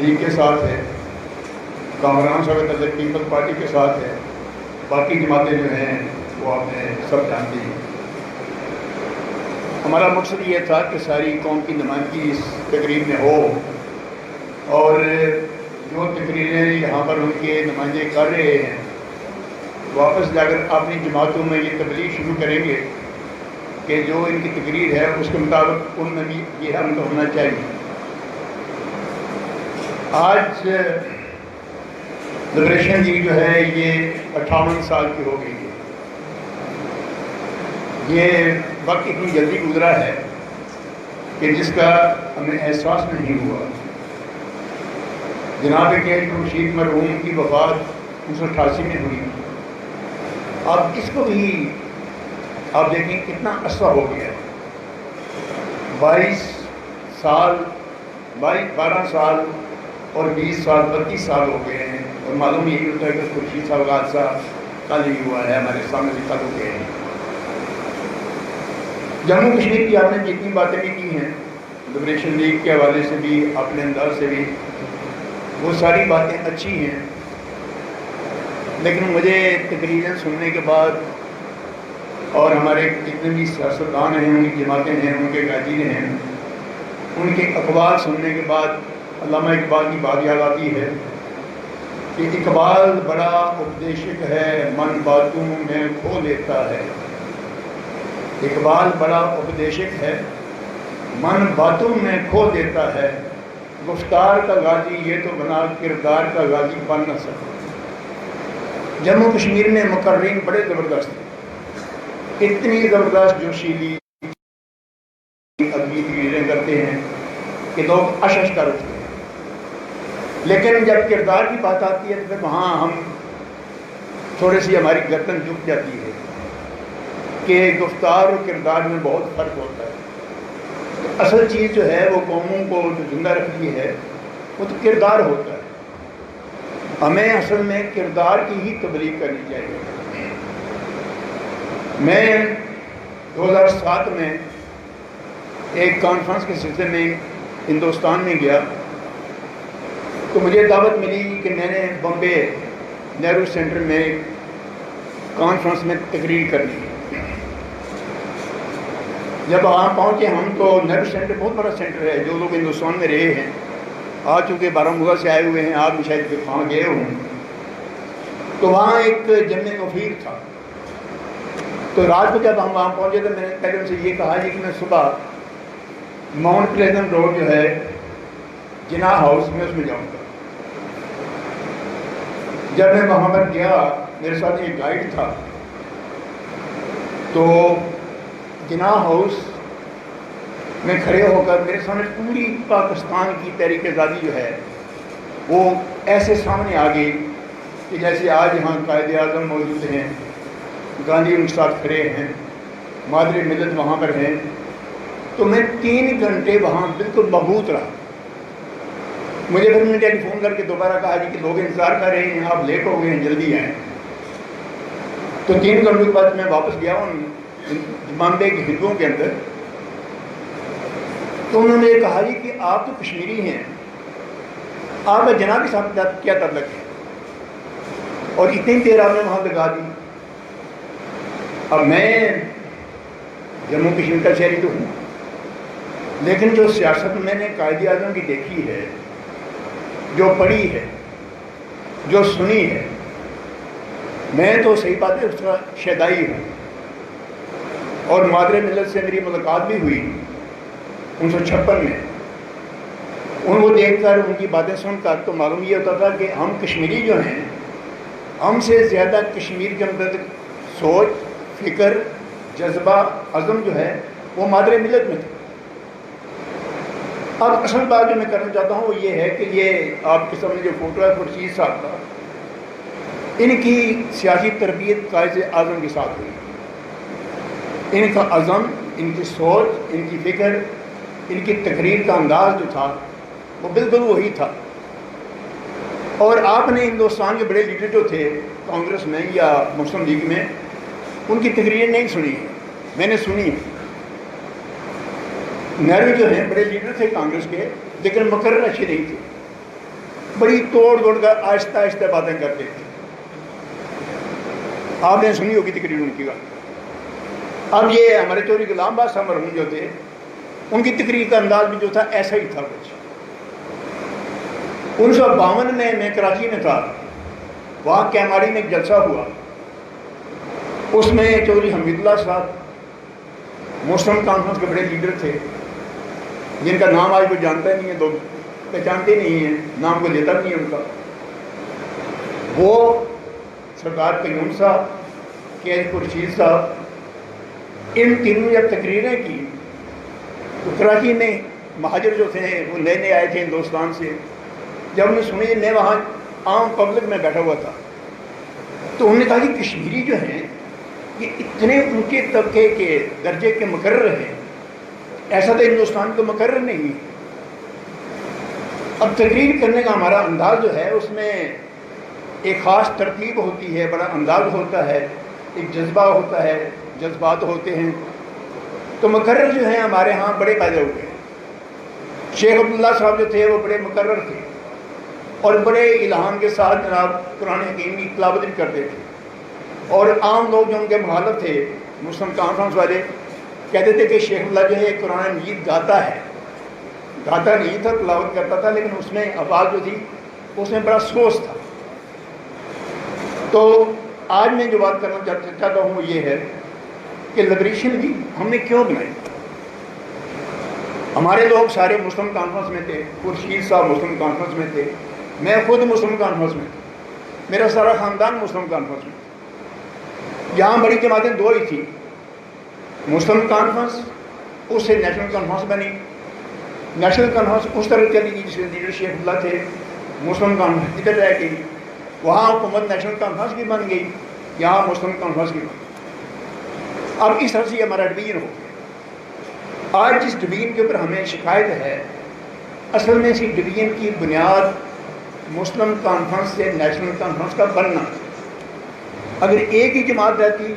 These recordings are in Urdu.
لیگ کے ساتھ ہے، کامران صاحب تحریک پیپلز پارٹی کے ساتھ ہے، باقی جماعتیں جو ہیں وہ آپ نے سب جانتی ہیں۔ ہمارا مقصد یہ تھا کہ ساری قوم کی نمائندگی اس تقریب میں ہو، اور جو تقریریں یہاں پر ان کے نمائندے کر رہے ہیں واپس جا کر اپنی جماعتوں میں یہ تبلیغ شروع کریں گے کہ جو ان کی تقریر ہے اس کے مطابق ان میں بھی یہ عمل ہونا چاہیے۔ آج لبریشن ڈے جو ہے یہ 58 سال کی ہو گئی ہے۔ یہ وقت اتنی جلدی گزرا ہے کہ جس کا ہمیں احساس نہیں ہوا۔ جناب کے خورشید مرحوم کی وفات 1988 میں ہوئی۔ اب اس کو بھی آپ دیکھیں کتنا عرصہ ہو گیا ہے، 12 سال اور 20 سال 32 سال ہو گئے ہیں، اور معلوم یہی ہوتا ہے کہ خورشید صاحب کا حادثہ کل ہی ہوا ہے، ہمارے سامنے سے کل ہو گئے ہیں۔ جموں کشمیر کی آپ نے جتنی باتیں بھی کی ہیں لبریشن لیگ کے حوالے سے بھی، اپنے انداز سے بھی، وہ ساری باتیں اچھی ہیں، لیکن مجھے تقریریں سننے کے بعد اور ہمارے جتنے بھی سیاستدان ہیں، ان کی جماعتیں ہیں، ان کے قائدین ہیں، ان کے اقوال سننے کے بعد علامہ اقبال کی بات یاد آتی ہے کہ اقبال بڑا اپدیشک ہے، من باتوں میں کھو لیتا ہے۔ اقبال بڑا اپدیشک ہے، من باتوں میں کھو دیتا ہے، گفتار کا غازی یہ تو بنا کردار کا غازی بن نہ سکتا۔ جموں کشمیر میں مقررین بڑے زبردست ہیں، اتنی زبردست جوشیلی ادبی تقریریں کرتے ہیں کہ لوگ اشش کر اٹھتے ہیں، لیکن جب کردار کی بات آتی ہے تو پھر وہاں ہم تھوڑی سی ہماری گردن جھک جاتی ہے کہ گفتار اور کردار میں بہت فرق ہوتا ہے۔ اصل چیز جو ہے وہ قوموں کو جو زندہ رکھتی ہے وہ تو کردار ہوتا ہے۔ ہمیں اصل میں کردار کی ہی تبلیغ کرنی چاہیے۔ میں 2007 میں ایک کانفرنس کے سلسلے میں ہندوستان میں گیا تو مجھے دعوت ملی کہ میں نے بمبے نہرو سینٹر میں کانفرنس میں تقریر کرنی ہے۔ جب وہاں پہنچے ہم تو نہرو سینٹر بہت بڑا سینٹر ہے، جو لوگ ہندوستان میں رہے ہیں، آج چونکہ بارہمولہ سے آئے ہوئے ہیں، آپ بھی شاید وہاں گئے ہوں، تو وہاں ایک جمع مفیر تھا۔ تو رات کو جب ہم وہاں پہنچے تو میں نے پہلے ان سے یہ کہا کہ میں صبح ماؤنٹ پلیزنٹ روڈ جو ہے جناح ہاؤس میں اس میں جاؤں گا۔ جب میں وہاں پر گیا میرے ساتھ ایک گائیڈ تھا، تو جناح ہاؤس میں کھڑے ہو کر میرے سامنے پوری پاکستان کی تحریک آزادی جو ہے وہ ایسے سامنے آ گئی کہ جیسے آج یہاں قائد اعظم موجود ہیں، گاندھی ان کے ساتھ کھڑے ہیں، مادر ملت وہاں پر ہیں۔ تو میں 3 گھنٹے وہاں بالکل مبہوت رہا۔ مجھے پھر نے ٹیلی فون کر کے دوبارہ کہا کہ لوگ انتظار کر رہے ہیں، آپ لیٹ ہو گئے ہیں، جلدی آئیں۔ تو 3 گھنٹوں کے بعد میں واپس گیا ہوں بامبے کے ہندوؤں کے اندر، تو انہوں نے یہ کہا کہ آپ تو کشمیری ہیں، آپ کا جناح کے ساتھ کیا تعلق ہے؟ اور اتنی دیر آپ نے وہاں لگا دی۔ اب میں جموں کشمیر کا شہری تو ہوں، لیکن جو سیاست میں نے قائد اعظم کی دیکھی ہے، جو پڑھی ہے، جو سنی ہے، میں تو صحیح بات ہے اس کا شیدائی ہوں، اور مادر ملت سے میری ملاقات بھی ہوئی 1956 میں۔ ان کو دیکھ کر ان کی باتیں سن کر تو معلوم یہ ہوتا تھا کہ ہم کشمیری جو ہیں، ہم سے زیادہ کشمیر کے اندر سوچ، فکر، جذبہ، عزم جو ہے وہ مادر ملت میں تھا۔ اب اصل بات جو میں کرنا چاہتا ہوں وہ یہ ہے کہ یہ آپ کے سامنے جو فوٹو ہے خورشید صاحب کا، ان کی سیاسی تربیت قائد اعظم کے ساتھ ہوئی۔ ان کا عزم، ان کی سوچ، ان کی فکر، ان کی تقریر کا انداز جو تھا وہ بالکل وہی تھا۔ اور آپ نے ہندوستان کے بڑے لیڈر جو تھے کانگریس میں یا مسلم لیگ میں، ان کی تقریریں نہیں سنی ہیں، میں نے سنی ہیں۔ نہرو جو ہیں بڑے لیڈر تھے کانگریس کے، لیکن مقرر اچھے نہیں تھے۔ بڑی توڑ توڑ کر آہستہ آہستہ باتیں کرتے تھے. آپ نے سنی ہوگی تقریر ان کی بات. اب یہ ہمارے چودھری غلام باز صاحب مرحوم جو تھے ان کی تقریر کا انداز بھی جو تھا ایسا ہی تھا کچھ. 1952 میں کراچی میں تھا, وہاں کیماری میں ایک جلسہ ہوا. اس میں چودھری حمید اللہ صاحب مسلم کانفرنس کے بڑے لیڈر تھے, جن کا نام آج کوئی جانتا نہیں ہے, لوگ پہچانتے نہیں ہیں, نام کو لیتا نہیں ہے ان کا. وہ سردار قیوم صاحب, کے ایچ خورشید صاحب, ان تینوں نے جب تقریریں کی تو کراچی میں مہاجر جو تھے وہ نئے نئے آئے تھے ہندوستان سے. جب انہوں نے سنی, میں وہاں عام پبلک میں بیٹھا ہوا تھا, تو انہوں نے کہا کہ کشمیری جو ہیں یہ اتنے اونچے طبقے کے درجے کے مقرر ہیں, ایسا تو ہندوستان کو مقرر نہیں ہے. اب تقریر کرنے کا ہمارا انداز جو ہے اس میں ایک خاص ترتیب ہوتی ہے, بڑا انداز ہوتا ہے, ایک جذبہ ہوتا ہے, جذبات ہوتے ہیں. تو مقرر جو ہیں ہمارے ہاں بڑے پیدا ہوئے. شیخ عبداللہ صاحب جو تھے وہ بڑے مقرر تھے اور بڑے الہام کے ساتھ جناب قرآن حکیم کی تلاوت بھی کرتے تھے. اور عام لوگ جو ان کے مخالف تھے مسلم کانفرنس والے کہتے تھے کہ شیخ اللہ جو ہے قرآن مجید گاتا ہے. گاتا نہیں تھا, تلاوت کرتا تھا, لیکن اس میں آواز جو تھی اس میں بڑا سوس تھا. تو آج میں جو بات کرنا چاہتا ہوں وہ یہ ہے کہ لبریشن بھی ہم نے کیوں بنائی. ہمارے لوگ سارے مسلم کانفرنس میں تھے, خورشید صاحب مسلم کانفرنس میں تھے, میں خود مسلم کانفرنس میں تھا, میرا سارا خاندان مسلم کانفرنس میں تھا. یہاں بڑی جماعتیں دو ہی تھیں, مسلم کانفرنس, اس سے نیشنل کانفرنس بنی. نیشنل کانفرنس اس طرح چلی گئی جس کے لیڈر شیخ اللہ تھے, مسلم کانفرنس ادھر رہ گئی, وہاں حکومت نیشنل کانفرنس کی بن گئی, یہاں مسلم کانفرنس کی بن گئی. اب اس طرح سے ہمارا ڈویژن ہو گیا. آج جس ڈویژن کے اوپر ہمیں شکایت ہے, اصل میں اسی ڈویژن کی بنیاد مسلم کانفرنس سے نیشنل کانفرنس کا بننا. اگر ایک ہی جماعت رہتی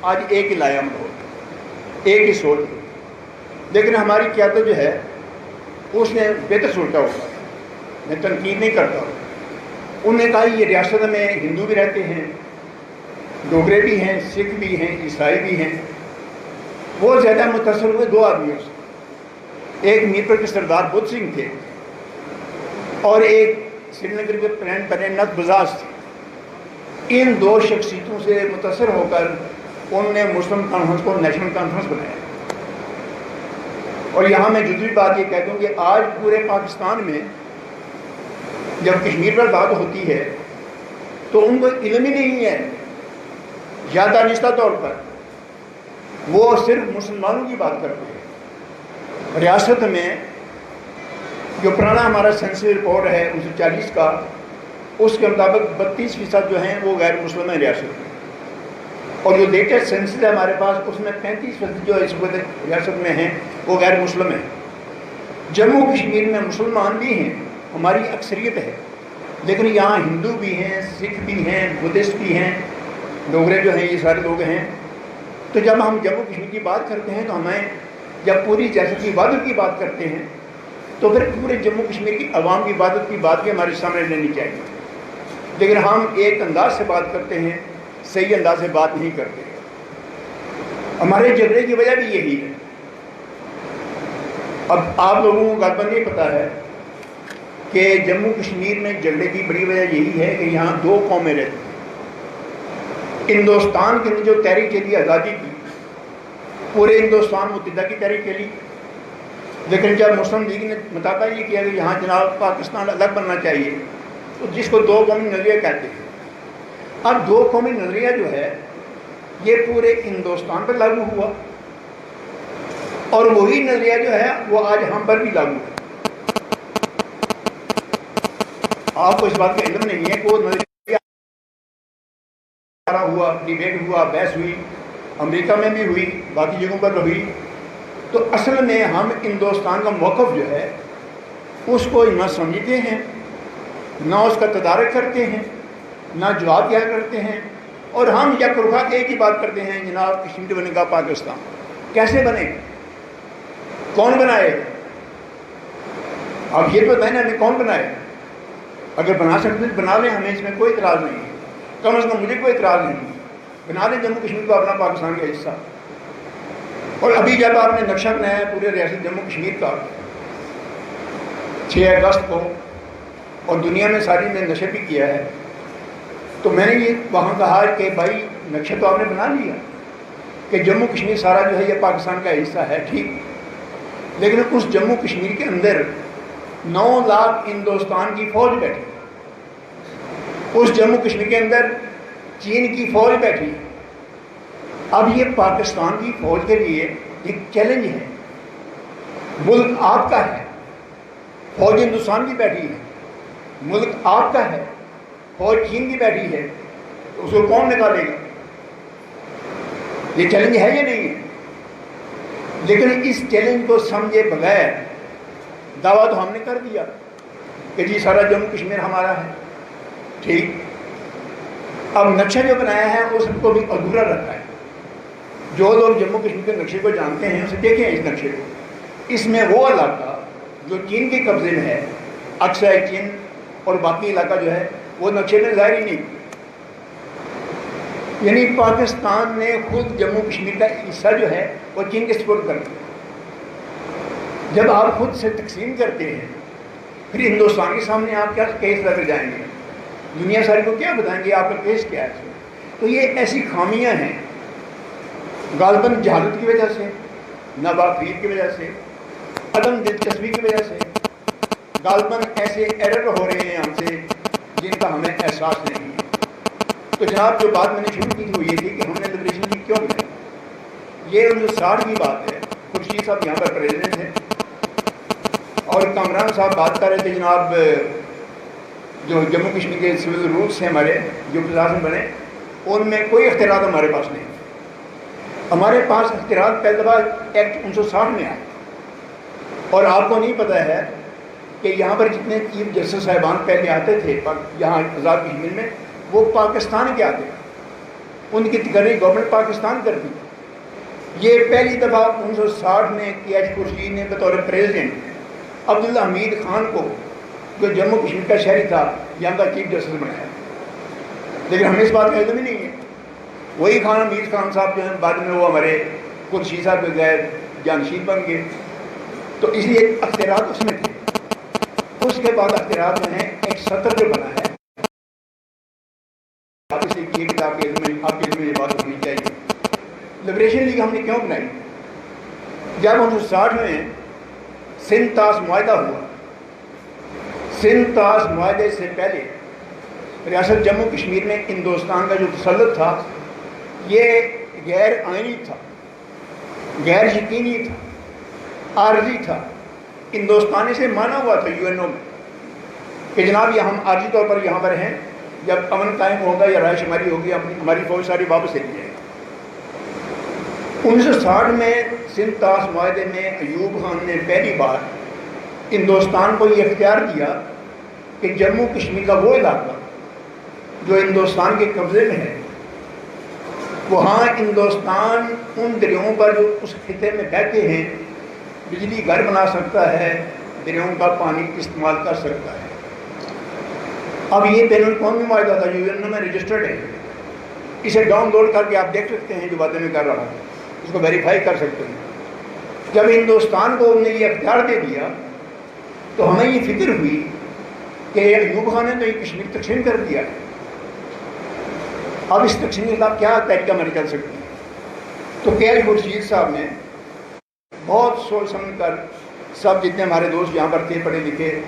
آج ایک ہی لائحہ ہوتا, ایک ہی سوچ ہوتی, لیکن ہماری قیادت جو ہے اس نے بہتر سوچا ہوگا. میں تنقید نہیں کرتا ہوں. انہوں نے کہا یہ ریاست میں ہندو بھی رہتے ہیں, ڈوگرے بھی ہیں, سکھ بھی ہیں, عیسائی بھی ہیں. وہ زیادہ متاثر ہوئے دو آدمیوں سے, ایک میرپور کے سردار بدھ سنگھ تھے اور ایک سری نگر کے پرینت بزاز تھے. ان دو شخصیتوں سے متاثر ہو کر انہوں نے مسلم کانفرنس کو نیشنل کانفرنس بنایا. اور یہاں میں جزوی بات یہ کہتا ہوں کہ آج پورے پاکستان میں جب کشمیر پر بات ہوتی ہے تو ان کو علم ہی نہیں ہے, یا دانستہ طور پر وہ صرف مسلمانوں کی بات کرتے ہیں. ریاست میں جو پرانا ہمارا سینسس رپورٹ ہے 1940 کا, اس کے مطابق 32% جو ہیں وہ غیر مسلم ہیں ریاست میں, اور جو لیٹسٹ سینسس ہے ہمارے پاس اس میں 35% جو اس وقت ریاست میں ہیں وہ غیر مسلم ہیں. جموں کشمیر میں مسلمان بھی ہیں, ہماری اکثریت ہے, لیکن یہاں ہندو بھی ہیں, سکھ بھی ہیں, بدھسٹ بھی ہیں, ڈوگرے جو ہیں, یہ سارے لوگ ہیں. تو جب ہم جموں کشمیر کی بات کرتے ہیں تو ہمیں جب پوری ریاست کی عبادت کی بات کرتے ہیں تو پھر پورے جموں کشمیر کی عوام کی عبادت کی بات بھی ہمارے سامنے لینی چاہیے. لیکن ہم ایک انداز سے بات کرتے ہیں, صحیح انداز سے بات نہیں کرتے. ہمارے جھگڑے کی وجہ بھی یہی ہے. اب آپ لوگوں کو غالباً یہ پتہ ہے کہ جموں کشمیر میں جھگڑے کی بڑی وجہ یہی ہے کہ یہاں دو قومیں رہتی ہیں. ہندوستان کے اندر جو تحریک چلی آزادی کی, پورے ہندوستان متحدہ کی تحریک چلی, لیکن جب مسلم لیگ نے مطالبہ یہ کیا کہ یہاں جناب پاکستان الگ بننا چاہیے, تو جس کو دو قومی نظریہ کہتے ہیں. اب دو قومی نظریہ جو ہے یہ پورے ہندوستان پر لاگو ہوا, اور وہی نظریہ جو ہے وہ آج ہم پر بھی لاگو ہے. آپ کو اس بات کا علم نہیں ہے کہ وہ نظریہ ہوا, ڈیبیٹ ہوا, بحث ہوئی, امریکہ میں بھی ہوئی, باقی جگہوں پر ہوئی. تو اصل میں ہم ہندوستان کا موقف جو ہے اس کو نہ سمجھتے ہیں, نہ اس کا تدارک کرتے ہیں, نہ جواب دیا کرتے ہیں, اور ہم یک رخا ایک ہی بات کرتے ہیں, جناب کشمیر بنے گا پاکستان. کیسے بنے گا, کون بنائے گا؟ اب یہ تو میں نے کون بنائے. اگر بنا سکتے تو بنا لیں، ہمیں اس میں کوئی اعتراض نہیں ہے، کم از کم مجھے کوئی اعتراض نہیں ہے، بنا لیں جموں کشمیر کو اپنا پاکستان کا حصہ۔ اور ابھی جب آپ نے نقشہ بنایا ہے پورے ریاست جموں کشمیر کا 6 اگست کو، اور دنیا میں ساری نے نشر بھی کیا ہے، تو میں نے یہ وہاں کہا کہ بھائی نقشہ تو آپ نے بنا لیا کہ جموں کشمیر سارا جو ہے یہ پاکستان کا حصہ ہے، ٹھیک، لیکن اس جموں کشمیر کے اندر 9 لاکھ ہندوستان کی فوج بیٹھی، اس جموں کشمیر کے اندر چین کی فوج بیٹھی۔ اب یہ پاکستان کی فوج کے لیے ایک چیلنج ہے، ملک آپ کا ہے، فوج ہندوستان کی بیٹھی ہے، ملک آپ کا ہے، فوج چین کی بیٹھی ہے، تو اس کو کون نکالے گا؟ یہ چیلنج ہے یا نہیں ہے؟ لیکن اس چیلنج کو سمجھے بغیر دعویٰ تو ہم نے کر دیا کہ جی سارا جموں کشمیر ہمارا ہے، ٹھیک، اب نقشہ جو بنایا ہے اس کو بھی ادھورا رکھا ہے۔ جو لوگ جموں کشمیر کے نقشے کو جانتے ہیں اسے دیکھیں اس نقشے کو، اس میں وہ علاقہ جو چین کے قبضے میں ہے، اکثر چین اور باقی علاقہ جو ہے وہ نقشے میں ظاہر ہی نہیں، یعنی پاکستان نے خود جموں کشمیر کا حصہ جو ہے وہ چین کے سپرد کر دیا۔ جب آپ خود سے تقسیم کرتے ہیں پھر ہندوستان کے سامنے آپ کیا کیس لے کر جائیں گے؟ دنیا ساری کو کیا بتائیں گے آپ کا کیس کیا ہے؟ تو یہ ایسی خامیاں ہیں غالباً جہالت کی وجہ سے، ناباخیر کی وجہ سے، عدم دلچسپی کی وجہ سے، غالباً ایسے ایرر ہو رہے ہیں ہم سے جن کا ہمیں احساس نہیں ہے۔ تو جناب جو بات میں نے شروع کی تھی وہ یہ تھی کہ ہم نے لبریشن لیگ کیوں بنائی؟ یہ 1960 کی بات ہے، خورشید صاحب یہاں پر پریزیڈنٹ ہیں اور کامران صاحب بات کر رہے تھے، جناب جو جموں کشمیر کے سول رولس ہیں ہمارے جو پرشاسن بنے، ان میں کوئی اختیارات ہمارے پاس نہیں، ہمارے پاس اختیارات پہلی دفعہ ایکٹ 1960 میں آئے، اور آپ کو نہیں پتہ ہے کہ یہاں پر جتنے چیف جسٹس صاحبان پہلے آتے تھے یہاں آزاد کشمیر میں، وہ پاکستان کے آتے تھے، ان کی تقرری گورنمنٹ پاکستان کرتی تھی۔ یہ پہلی دفعہ 1960 میں کے ایچ خورشید نے بطور پریزیڈنٹ عبداللہ حمید خان کو جو جموں کشمیر کا شہری تھا یہاں کا چیف جسٹس بنایا، لیکن ہمیں اس بات کا علم ہی نہیں ہے۔ وہی خان حمید خان صاحب جو ہیں بعد میں وہ ہمارے خورشید صاحب کے غیر جانشین بن گئے، تو اس لیے اختیارات اس میں تھے۔ اس کے بعد اختیارات میں ہیں ایک سطر جو بنا ہے، آپ اسے یہ کتاب کے علم میں یہ بات ہونی چاہیے۔ لبریشن لیگ ہم نے کیوں بنائی؟ جب 1960 میں سندھ طاس معاہدہ ہوا، سندھ طاس معاہدے سے پہلے ریاست جموں کشمیر میں ہندوستان کا جو تسلط تھا یہ غیر آئینی تھا، غیر یقینی تھا، عارضی تھا، ہندوستانی سے مانا ہوا تھا یو این او میں کہ جناب یہ ہم عارضی طور پر یہاں پر ہیں، جب امن قائم ہوگا یا رہائش ہماری ہوگی ہماری فوج ساری واپس لے جائے گی۔ 1960 میں سندھ طاس معاہدے میں ایوب خان نے پہلی بار ہندوستان کو یہ اختیار دیا کہ جموں کشمیر کا وہ علاقہ جو ہندوستان کے قبضے میں ہے، وہاں ہندوستان ان دریاؤں پر جو اس خطے میں بہتے ہیں بجلی گھر بنا سکتا ہے، دریاؤں کا پانی استعمال کر سکتا ہے۔ اب یہ بین الاقوامی معاہدہ تھا جو یو این او میں رجسٹرڈ ہے، اسے ڈاؤن لوڈ کر کے آپ دیکھ سکتے ہیں جو باتیں میں کر رہا ہوں، اس کو ویریفائی کر سکتے ہیں۔ جب ہندوستان کو انہوں نے یہ اختیار دے دیا تو ہمیں یہ فکر ہوئی کہ ایوب خان نے تو یہ کشمیر تقسیم کر دیا، اب اس تقسیم کا کیا طریقہ ہماری چل سکتی ہے؟ تو کے ایچ خورشید صاحب نے بہت سوچ سمجھ کر، سب جتنے ہمارے دوست یہاں پر تھے پڑھے لکھے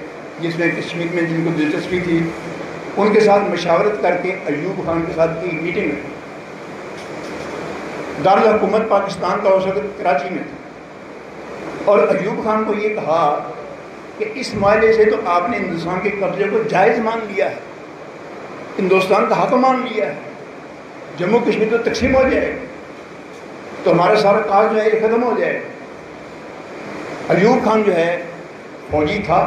جس میں کشمیر میں جن کو دلچسپی تھی، ان کے ساتھ مشاورت کر کے ایوب خان کے ساتھ کی میٹنگ میں، دارالحکومت پاکستان کا اس وقت کراچی میں تھا، اور ایوب خان کو یہ کہا کہ اس معاہدے سے تو آپ نے ہندوستان کے قبضے کو جائز مان لیا ہے، ہندوستان کا حق مان لیا ہے، جموں کشمیر تو تقسیم ہو جائے گا تو ہمارا سارا کاج جو ہے یہ ختم ہو جائے گا۔ ایوب خان جو ہے فوجی تھا،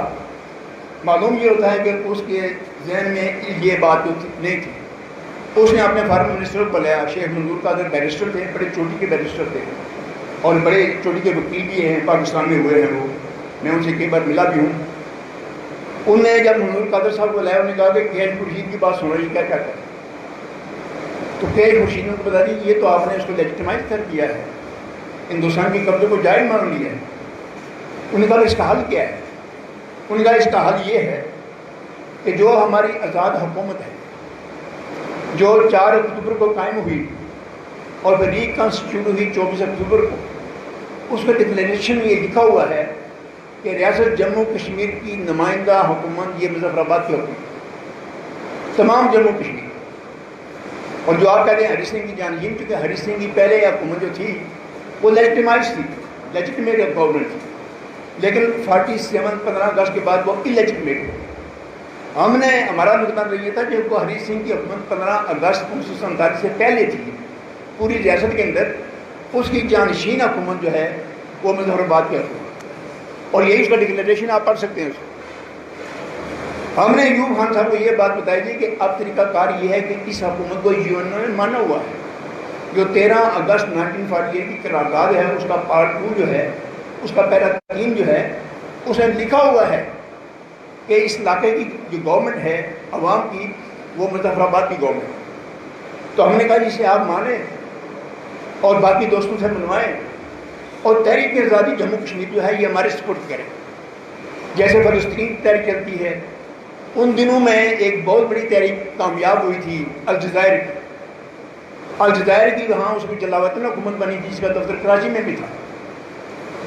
معلوم یہ ہوتا ہے کہ اس کے ذہن میں یہ بات جو نہیں تھی، اس نے اپنے فارن منسٹر کو بلایا، شیخ منظور قادر بیرسٹر تھے، بڑے چوٹی کے بیرسٹر تھے اور بڑے چوٹی کے وکیل بھی ہیں، پاکستان میں ہوئے ہیں وہ، میں ان سے کئی بار ملا بھی ہوں۔ انہیں جب منظور قادر صاحب کو لایا، انہوں نے کہا کہ کیش خورشید کی بات سنو، یہ کیا کہتا ہے؟ تو کیش خورشید نے بتا دی یہ تو آپ نے اس کو لیجیٹمائز کر دیا ہے، ہندوستان کی قبضے کو جائز مان لیا ہے۔ انہوں نے کہا اس کا حل کیا ہے؟ انہوں نے کہا اس کا حل یہ ہے کہ جو ہماری آزاد حکومت ہے جو 4 اکتوبر کو قائم ہوئی اور پھر ریکنسٹیٹیوٹ ہوئی 24 اکتوبر کو، اس کا ڈکلیریشن میں یہ لکھا ہوا ہے کہ ریاست جموں کشمیر کی نمائندہ حکومت یہ مظفر آباد کی حکومت، تمام جموں کشمیر، اور جو آپ کہتے ہیں ہری سنگھ کی جانشین، چونکہ ہری سنگھ کی پہلے حکومت جو تھی وہ لیجیٹمائز تھی، لیجیٹمیٹ گورنمنٹ تھی، لیکن 15 اگست کے بعد وہ انلیجیٹمیٹ ہوئی۔ ہم نے ہمارا نقطہ نظر یہ تھا کہ وہ ہری سنگھ کی حکومت 15 اگست 1947 سے پہلے تھی، پوری ریاست کے اندر اس کی جانشین حکومت جو ہے وہ مظفر آباد کی حکومت، اور یہی اس کا ڈکلیریشن آپ پڑھ سکتے ہیں اس کو۔ ہم نے ایوب خان صاحب کو یہ بات بتائی تھی کہ اب طریقہ کار یہ ہے کہ اس حکومت کو یو این او نے مانا ہوا ہے، جو 13 اگست 1948 کی قرارداد ہے اس کا پارٹ 2 جو ہے، اس کا پیرا 3 جو ہے، اس میں لکھا ہوا ہے کہ اس علاقے کی جو گورنمنٹ ہے عوام کی وہ مظفر آباد کی گورنمنٹ ہے۔ تو ہم نے کہا جسے آپ مانیں اور باقی دوستوں سے منوائیں، اور تحریک آزادی جموں کشمیر جو ہے یہ ہمارے سپورٹ کریں، جیسے فلسطین تحریک چلتی ہے۔ ان دنوں میں ایک بہت بڑی تحریک کامیاب ہوئی تھی الجزائر کی، الجزائر کی وہاں اس کی جلاوطن حکومت بنی تھی، اس کا دفتر کراچی میں بھی تھا،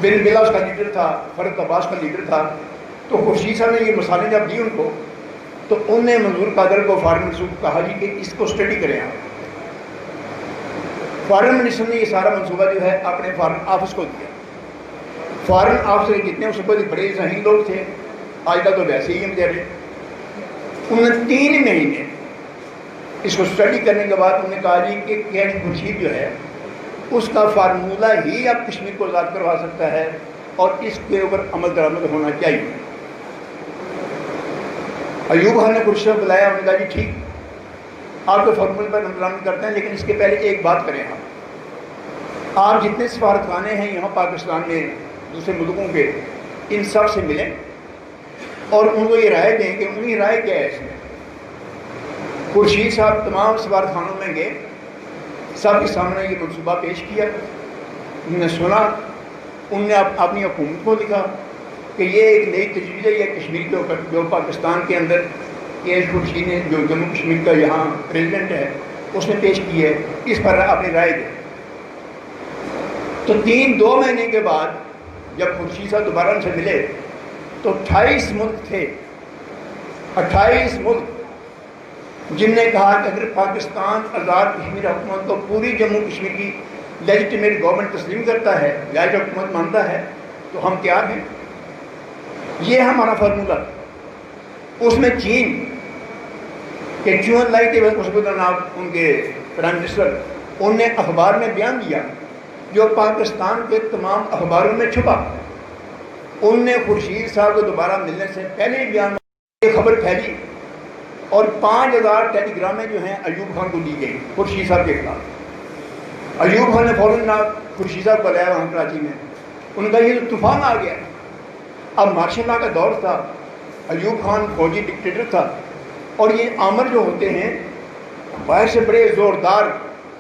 بن بلا اس کا لیڈر تھا، فرد عباس کا لیڈر تھا۔ تو خورشید صاحب نے یہ مثالیں جب دی ان کو، تو انہوں نے منظور قادر کو فارن منسٹر کو کہا جی کہ اس کو اسٹڈی کریں آپ۔ فارن منسٹر نے یہ سارا منصوبہ جو ہے اپنے فارن آفس کو دیا۔ فارن آفس کے جتنے اس وقت بڑے ذہین لوگ تھے، آج کل تو ویسے ہی ہیں بیچارے، انہوں نے 3 مہینے اس کو اسٹڈی کرنے کے بعد انہوں نے کہا جی کہ کیش خورشید جو ہے اس کا فارمولہ ہی اب کشمیر کو آزاد کروا سکتا ہے اور اس کے اوپر عمل درآمد ہونا چاہیے۔ ایوب خان نے خورشید کو بلایا، انہوں نے کہا جی ٹھیک آپ کے فارمولے پر عمل درآمد کرتے ہیں، لیکن اس کے پہلے ایک بات کریں آپ جتنے سفارت خانے ہیں یہاں پاکستان میں دوسرے ملکوں کے، ان سب سے ملیں اور ان کو یہ رائے دیں کہ انہیں رائے کیا ہے اس میں۔ خورشید صاحب تمام سفارت خانوں میں گئے، سب کے سامنے یہ منصوبہ پیش کیا، انہوں نے سنا، انہوں نے اپنی حکومت کو لکھا کہ یہ ایک نئی تجویز ہے، یہ کشمیر کے اوپر جو پاکستان کے اندر کیش خورشید نے جو جموں کشمیر کا یہاں پریزیڈنٹ ہے اس نے پیش کی ہے، اس پر اپنی رائے دیں۔ تو 2 مہینے کے بعد جب خورشید صاحب دوبارہ ان سے ملے تو 28 ملک تھے، 28 ملک جن نے کہا کہ اگر پاکستان آزاد کشمیر حکومت کو پوری جموں کشمیر کی لیجیٹمیٹ گورنمنٹ تسلیم کرتا ہے، جائز حکومت مانتا ہے تو ہم تیار ہیں۔ یہ ہمارا فارمولہ۔ اس میں چین کہ چون لائی تھے اس کو جناب ان کے پرائم منسٹر، انہوں نے اخبار میں بیان دیا جو پاکستان کے تمام اخباروں میں چھپا۔ ان نے خورشید صاحب کو دوبارہ ملنے سے پہلے ہی بیان یہ خبر پھیلی اور 5000 ٹیلی گرامیں جو ہیں ایوب خان کو دی گئی خورشید صاحب کے خلاف۔ ایوب خان نے فوراً خورشید صاحب کو لایا وہاں کراچی میں، ان کا یہ تو طوفان آ گیا۔ اب مارشل لا کا دور تھا، ایوب خان فوجی ڈکٹیٹر تھا، اور یہ آمر جو ہوتے ہیں باہر سے بڑے زوردار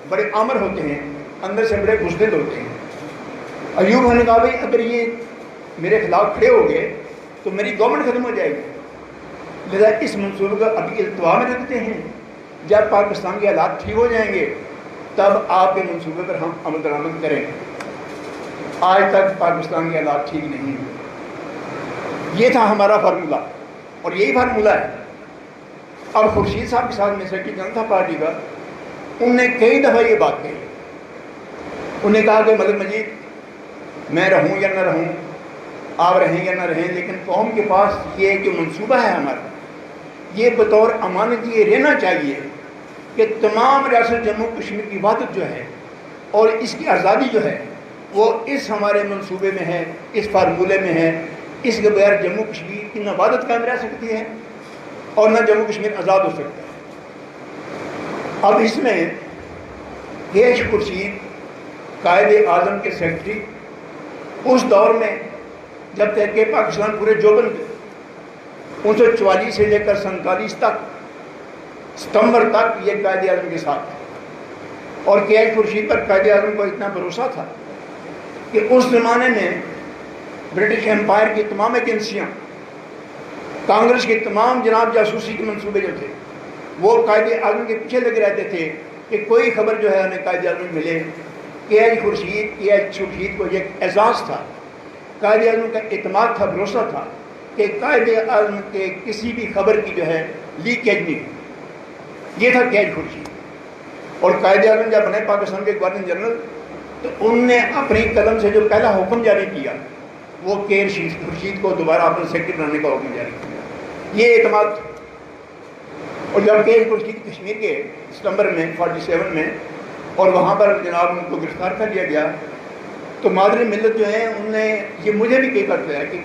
بڑے آمر ہوتے ہیں، اندر سے بڑے بزدل ہوتے ہیں۔ ایوب خان نے کہا بھائی اگر یہ میرے خلاف کھڑے ہو گئے تو میری گورنمنٹ ختم ہو جائے گی، لہذا اس منصوبے کا ابھی التوا میں رکھتے ہیں، جب پاکستان کے حالات ٹھیک ہو جائیں گے تب آپ کے منصوبے پر ہم عمل درآمد کریں۔ آج تک پاکستان کے حالات ٹھیک نہیں ہوئے۔ یہ تھا ہمارا فارمولہ اور یہی فارمولہ ہے۔ اب خورشید صاحب کے ساتھ میں سیکرٹری جنرل تھا پارٹی کا، انہوں نے کئی دفعہ یہ بات کہی، انہوں نے کہا کہ مدد مجید میں رہوں یا نہ رہوں، آپ رہیں یا نہ رہیں، لیکن قوم کے پاس یہ جو منصوبہ ہے ہمارا، یہ بطور امانت یہ رہنا چاہیے کہ تمام ریاست جموں کشمیر کی وحدت جو ہے اور اس کی آزادی جو ہے وہ اس ہمارے منصوبے میں ہے، اس فارمولے میں ہے۔ اس کے بغیر جموں کشمیر کی نہ وحدت قائم رہ سکتی ہے اور نہ جموں کشمیر آزاد ہو سکتا ہے۔ اب اس میں کیش خورشید قائد اعظم کے سیکرٹری اس دور میں جب تحریک پاکستان پورے جوبن 1944 سے لے کر 47 تک ستمبر تک یہ قائد اعظم کے ساتھ ہے. اور کے ایچ خورشید پر قائد اعظم کو اتنا بھروسہ تھا کہ اس زمانے میں برٹش امپائر کی تمام ایجنسیاں، کانگریس کے تمام جناب جاسوسی کے منصوبے جو تھے وہ قائد اعظم کے پیچھے لگے رہتے تھے کہ کوئی خبر جو ہے ہمیں قائد اعظم ملے. کے ایچ خورشید کو یہ اعزاز تھا، قائد اعظم کا اعتماد تھا، بھروسہ تھا کہ قائد اعظم کے کسی بھی خبر کی جو ہے لیکیج نہیں. یہ تھا کے ایچ خورشید. اور قائد اعظم جب بنے پاکستان کے گورنر جنرل تو انہوں نے اپنی قلم سے جو پہلا حکم جاری کیا وہ کے ایچ خورشید کو دوبارہ اپنا سیکرٹری بنانے کا حکم جاری کیا. یہ اعتماد. اور جب کے ایچ خورشید کشمیر کے ستمبر میں 47 میں اور وہاں پر جناب ان کو گرفتار کر لیا گیا تو مادری ملت جو ہیں انہوں نے یہ مجھے بھی کئی بار کہا کہ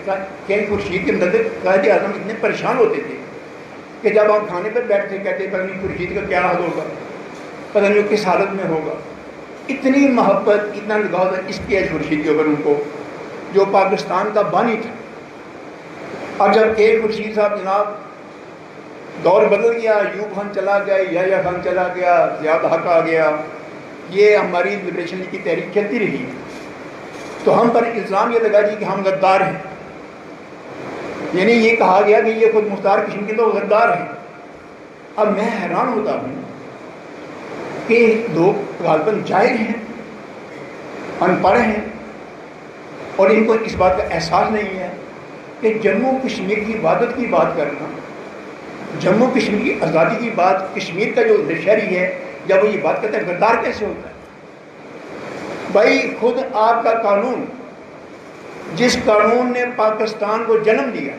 کے ایچ خورشید کے متعلق قائد اعظم اتنے پریشان ہوتے تھے کہ جب ہم کھانے پر بیٹھتے کہتے پتہ نہیں خورشید کا کیا حال ہوگا، پتہ نہیں وہ کس حالت میں ہوگا. اتنی محبت، اتنا لگاؤ تھا اس کے ایچ خورشید کے اوپر ان کو، جو پاکستان کا بانی تھا. اور جب کے ایچ خورشید صاحب جناب دور بدل گیا، ایوب خان چلا گیا، یحییٰ خان چلا گیا، ضیاء الحق آ گیا، یہ ہماری لبریشن کی تحریک چلتی رہی تو ہم پر الزام یہ لگا جی کہ ہم غدار ہیں. یعنی یہ کہا گیا کہ یہ خود مختار کشمیر کے لوگ غدار ہیں. اب میں حیران ہوتا ہوں کہ لوگ غالباً جاہل ہیں، ان پڑھ ہیں، اور ان کو اس بات کا احساس نہیں ہے کہ جموں کشمیر کی وحدت کی بات کرنا، جموں کشمیر کی آزادی کی بات، کشمیر کا جو شہری ہے جب وہ یہ بات کرتا ہے غدار کیسے ہوتا ہے؟ بھائی خود آپ کا قانون، جس قانون نے پاکستان کو جنم دیا،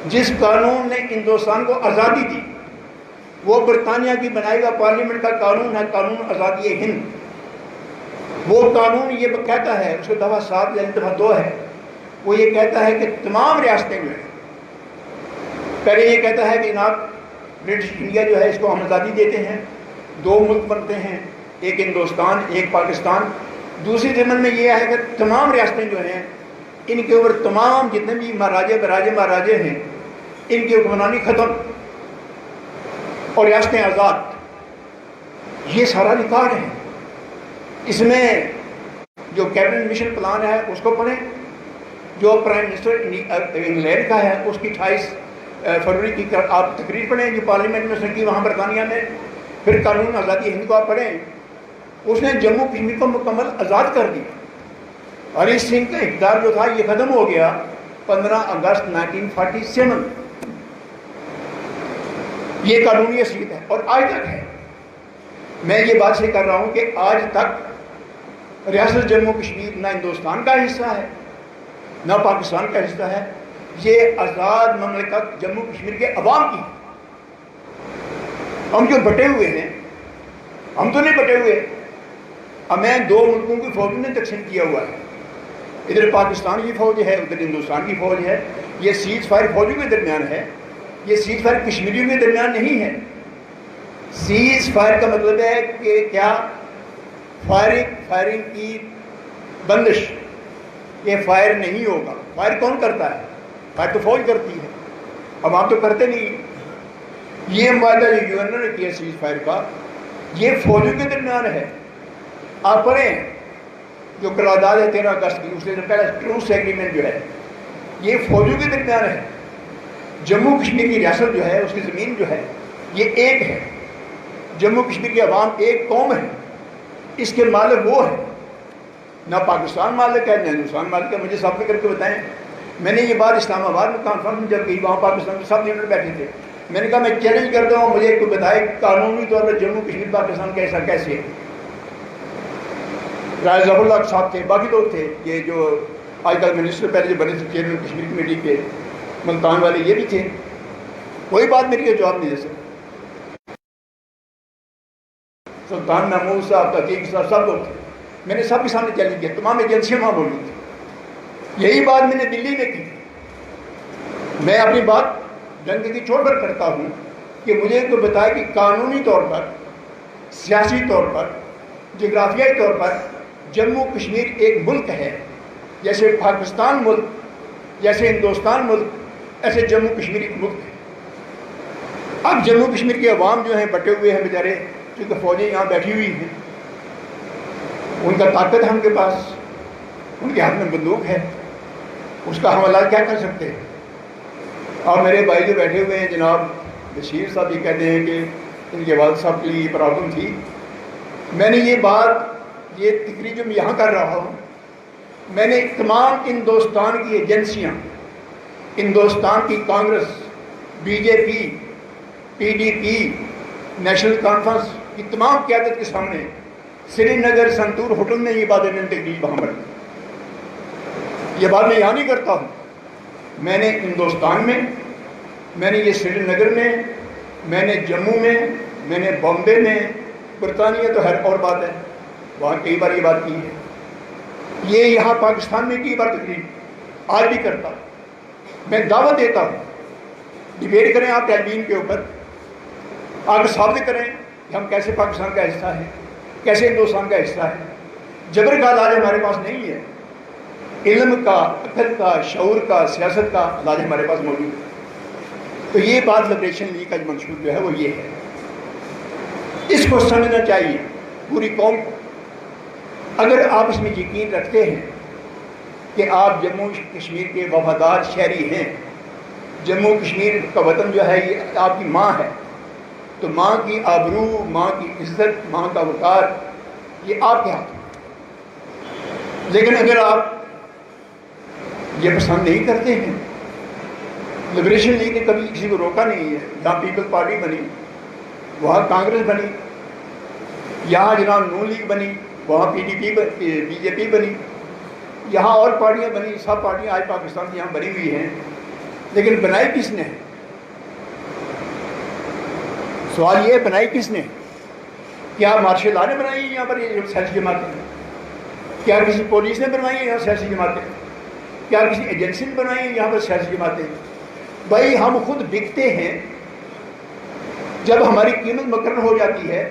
جس قانون نے ہندوستان کو آزادی دی، وہ برطانیہ کی بنائی ہوا پارلیمنٹ کا قانون ہے، قانون آزادی ہند. وہ قانون یہ کہتا ہے، اس کو دفعہ 7 یا دفعہ 2 ہے، وہ یہ کہتا ہے کہ تمام ریاستیں جو ہیں، پہلے یہ کہتا ہے کہ جناب برٹش انڈیا جو ہے اس کو ہم آزادی دیتے ہیں، 2 ملک بنتے ہیں، ایک ہندوستان ایک پاکستان. دوسری ضمن میں یہ ہے کہ تمام ریاستیں جو ہیں ان کے اوپر تمام جتنے بھی مہاراجے ہیں ان کی حکمرانی ختم اور ریاستیں آزاد. یہ سارا ریکارڈ ہے. اس میں جو کیبنٹ مشن پلان ہے اس کو پڑھیں، جو پرائم منسٹر انگلینڈ کا ہے اس کی 28 فروری کی آپ تقریر پڑھیں جو پارلیمنٹ میں سنی وہاں برطانیہ میں. پھر قانون آزادی ہند کو آپ پڑھیں، اس نے جموں کشمیر کو مکمل آزاد کر دیا. ہری سنگھ کا اقتدار جو تھا یہ ختم ہو گیا 15 اگست 1947. یہ قانونی حیثیت ہے اور آج تک ہے. میں یہ بات سے کر رہا ہوں کہ آج تک ریاست جموں کشمیر نہ ہندوستان کا حصہ ہے نہ پاکستان کا حصہ ہے. یہ آزاد مملکت جموں کشمیر کے عوام کی. ہم جو بٹے ہوئے ہیں، ہم تو نہیں بٹے ہوئے. اب میں 2 ملکوں کی فوجوں نے تقسیم کیا ہوا ہے، ادھر پاکستان کی فوج ہے، ادھر ہندوستان کی فوج ہے. یہ سیز فائر فوجوں کے درمیان ہے، یہ سیز فائر کشمیریوں کے درمیان نہیں ہے. سیز فائر کا مطلب ہے کہ کیا فائرنگ کی بندش، یہ فائر نہیں ہوگا. فائر کون کرتا ہے؟ فائر تو فوج کرتی ہے. اب آپ تو کرتے نہیں. یہ معاہدہ جو یو این نے کیا سیز فائر کا، یہ فوجوں کے درمیان ہے. آپ پڑھیں جو قرارداد ہے 13 اگست کی، اس سے پہلے ٹروس ایگریمنٹ جو ہے یہ فوجوں کے درمیان ہے. جموں کشمیر کی ریاست جو ہے، اس کی زمین جو ہے یہ ایک ہے. جموں کشمیر کے عوام ایک قوم ہے. اس کے مالک وہ ہے، نہ پاکستان مالک ہے نہ ہندوستان مالک ہے. مجھے ثابت کر کے بتائیں. میں نے یہ بات اسلام آباد میں کانفرنس میں جب گئی، وہاں پاکستان کے سب لیڈر بیٹھے تھے. میں نے کہا میں چیلنج کرتا ہوں، مجھے کوئی بتائے قانونی طور پر جموں کشمیر پاکستان کیسا کیسے ہے. رائے ظفر اللہ صاحب تھے، باقی لوگ تھے، یہ جو آج کل منسٹر پہلے جو بنے تھے چیئرمین کشمیر کمیٹی کے ملتان والے یہ بھی تھے. کوئی بات میری کا جواب نہیں دے سکتے. سلطان محمود صاحب، تحقیق صاحب، سب لوگ تھے. میں نے سب کے سامنے چیلنج کیا، تمام ایجنسیاں وہاں موجود تھیں. یہی بات میں نے دلی میں کی. میں اپنی بات ڈنڈے کی چوٹ پر کرتا ہوں کہ مجھے تو بتائے کہ قانونی طور پر، سیاسی طور پر، جغرافیائی طور پر جموں کشمیر ایک ملک ہے، جیسے پاکستان ملک، جیسے ہندوستان ملک، ایسے جموں کشمیر ایک ملک ہے. اب جموں کشمیر کے عوام جو ہیں بٹے ہوئے ہیں بیچارے, کیونکہ فوجیں یہاں بیٹھی ہوئی ہیں, ان کا طاقت ہے ان کے پاس, ان کے ہاتھ میں بندوق ہے, اس کا ہم علاج کیا کر سکتے ہیں. اور میرے بھائی جو بیٹھے ہوئے ہیں جناب بشیر صاحب یہ کہتے ہیں کہ ان کے والد صاحب کے لیے یہ پرابلم تھی. میں نے یہ بات, یہ تقریر جو میں یہاں کر رہا ہوں, میں نے تمام ہندوستان کی ایجنسیاں, ہندوستان کی Congress, B J P, P D P, National Conference کی تمام قیادت کے سامنے سری نگر سنتور ہوٹل میں یہ باتیں میں نے تقریر وہاں پر. یہ بات میں یہاں نہیں کرتا ہوں, میں نے ہندوستان میں, میں نے یہ سری نگر میں, میں نے جموں میں, میں نے بامبے میں, برطانیہ تو ہر اور بات ہے, وہاں کئی بار یہ بات کی ہے. یہ یہاں پاکستان میں کئی بار تقریر آج بھی کرتا ہوں. میں دعوت دیتا ہوں, ڈبیٹ کریں آپ ٹیلیویژن کے اوپر, آگے ثابت کریں کہ ہم کیسے پاکستان کا حصہ ہیں, کیسے ہندوستان کا حصہ ہے. جبر کا علاج ہمارے پاس نہیں ہے, علم کا, عقل کا, شعور کا, سیاست کا علاج ہمارے پاس موجود ہے. تو یہ بات لبریشن لیگ کا منشور جو ہے وہ یہ ہے, اس کو سمجھنا چاہیے پوری قوم کو. اگر آپ اس میں یقین رکھتے ہیں کہ آپ جموں کشمیر کے وفادار شہری ہیں, جموں کشمیر کا وطن جو ہے یہ آپ کی ماں ہے, تو ماں کی آبرو, ماں کی عزت, ماں کا وقار یہ آپ کے ہاتھ میں. لیکن اگر آپ یہ پسند نہیں کرتے ہیں, لبریشن لیگ نے کبھی کسی کو روکا نہیں ہے. جہاں پیپل پارٹی بنی وہاں کانگریس بنی, یہاں جناب نون لیگ بنی وہاں پی ڈی پی, بی جے پی بنی, یہاں اور پارٹیاں بنی, سب پارٹیاں آج پاکستان کی یہاں بنی ہوئی ہیں. لیکن بنائی کس نے؟ سوال یہ بنائی کس نے؟ کیا مارشل لا نے بنائی ہے یہاں پر یہ سیاسی جماعتیں؟ کیا کسی پولیس نے بنائی ہے یہاں سیاسی جماعتیں؟ کیا کسی ایجنسی نے بنائی ہے یہاں پر سیاسی جماعتیں؟ بھائی ہم خود بکتے ہیں. جب ہماری قیمت مقرر ہو جاتی ہے,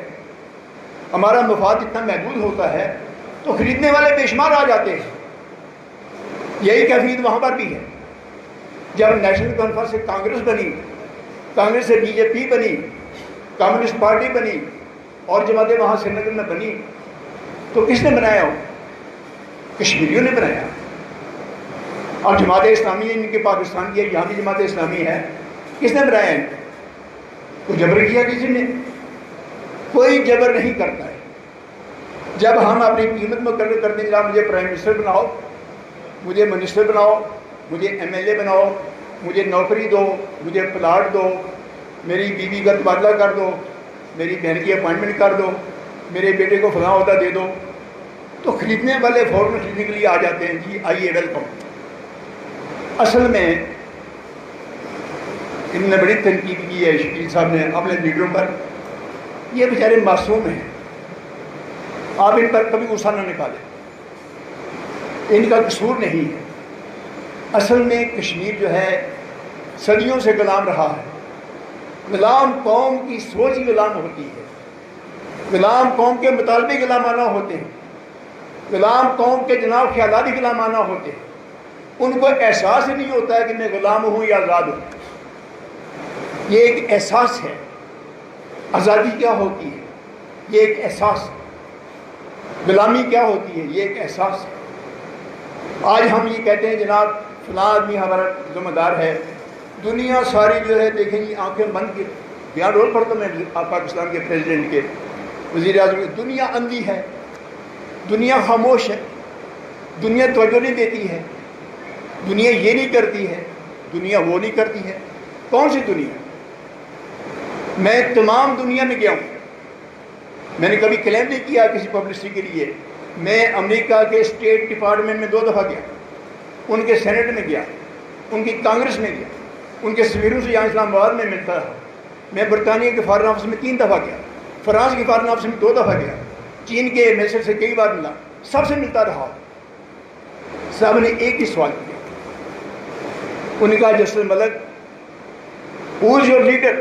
ہمارا مفاد اتنا محدود ہوتا ہے, تو خریدنے والے بے شمار آ جاتے ہیں. یہی کیفیت وہاں پر بھی ہے. جب نیشنل کانفرنس سے کانگریس بنی, کانگریس سے بی جے پی بنی, کمیونسٹ پارٹی بنی, اور جماعتیں وہاں سری نگر میں بنی, تو کس نے بنایا ہو؟ کشمیریوں نے بنایا. اور جماعت اسلامی ان کے پاکستان کی ہے, یہاں بھی جماعت اسلامی ہے, کس نے بنایا ان کو؟ کوئی جبر کیا کسی نے؟ کوئی جبر نہیں کرتا ہے. جب ہم اپنی قیمت مقرر کرتے ہیں, جناب مجھے پرائم منسٹر بناؤ, مجھے منسٹر بناؤ, مجھے ایم ایل اے بناؤ, مجھے نوکری دو, مجھے پلاٹ دو, میری بیوی کا تبادلہ کر دو, میری بہن کی اپائنٹمنٹ کر دو, میرے بیٹے کو فلاں عہدہ دے دو, تو خریدنے والے فوراً خریدنے کے لیے آ جاتے ہیں. جی آئیے ویلکم. اصل میں انہوں نے بڑی تنقید کی ہے شکیل صاحب نے اپنے لیڈروں پر. یہ بیچارے معصوم ہیں, آپ ان پر کبھی غصہ نہ نکالیں, ان کا قصور نہیں ہے. اصل میں کشمیر جو ہے صدیوں سے غلام رہا ہے. غلام قوم کی سوچ ہی غلام ہوتی ہے, غلام قوم کے مطالبے غلامانہ ہوتے ہیں, غلام قوم کے جناب خیالات ہی غلامانہ ہوتے ہیں. ان کو احساس ہی نہیں ہوتا ہے کہ میں غلام ہوں یا آزاد ہوں. یہ ایک احساس ہے. آزادی کیا ہوتی ہے؟ یہ ایک احساس ہے. غلامی کیا ہوتی ہے؟ یہ ایک احساس ہے. آج ہم یہ کہتے ہیں جناب فلاں آدمی ہمارا ذمہ دار ہے, دنیا ساری جو ہے دیکھیں گی آنکھیں بند کے. بیان رول پڑھتا میں پاکستان کے پریزیڈنٹ کے, وزیر اعظم کی. دنیا اندھی ہے, دنیا خاموش ہے, دنیا توجہ نہیں دیتی ہے, دنیا یہ نہیں کرتی ہے, دنیا وہ نہیں کرتی ہے. کون سی دنیا؟ میں تمام دنیا میں گیا ہوں. میں نے کبھی کلیم نہیں کیا کسی پبلسٹی کے لیے. میں امریکہ کے اسٹیٹ ڈپارٹمنٹ میں 2 دفعہ گیا, ان کے سینٹ میں گیا, ان کی کانگریس میں گیا, ان کے سفیروں سے یہاں اسلام آباد میں ملتا رہا. میں برطانیہ کے فارن آفس میں 3 دفعہ گیا, فرانس کے فارن آفس میں 2 دفعہ گیا, چین کے منسٹر سے کئی بار ملا, سب سے ملتا رہا. سب نے ایک ہی سوال کیا. ان نے کہا justice Malik who is your leader?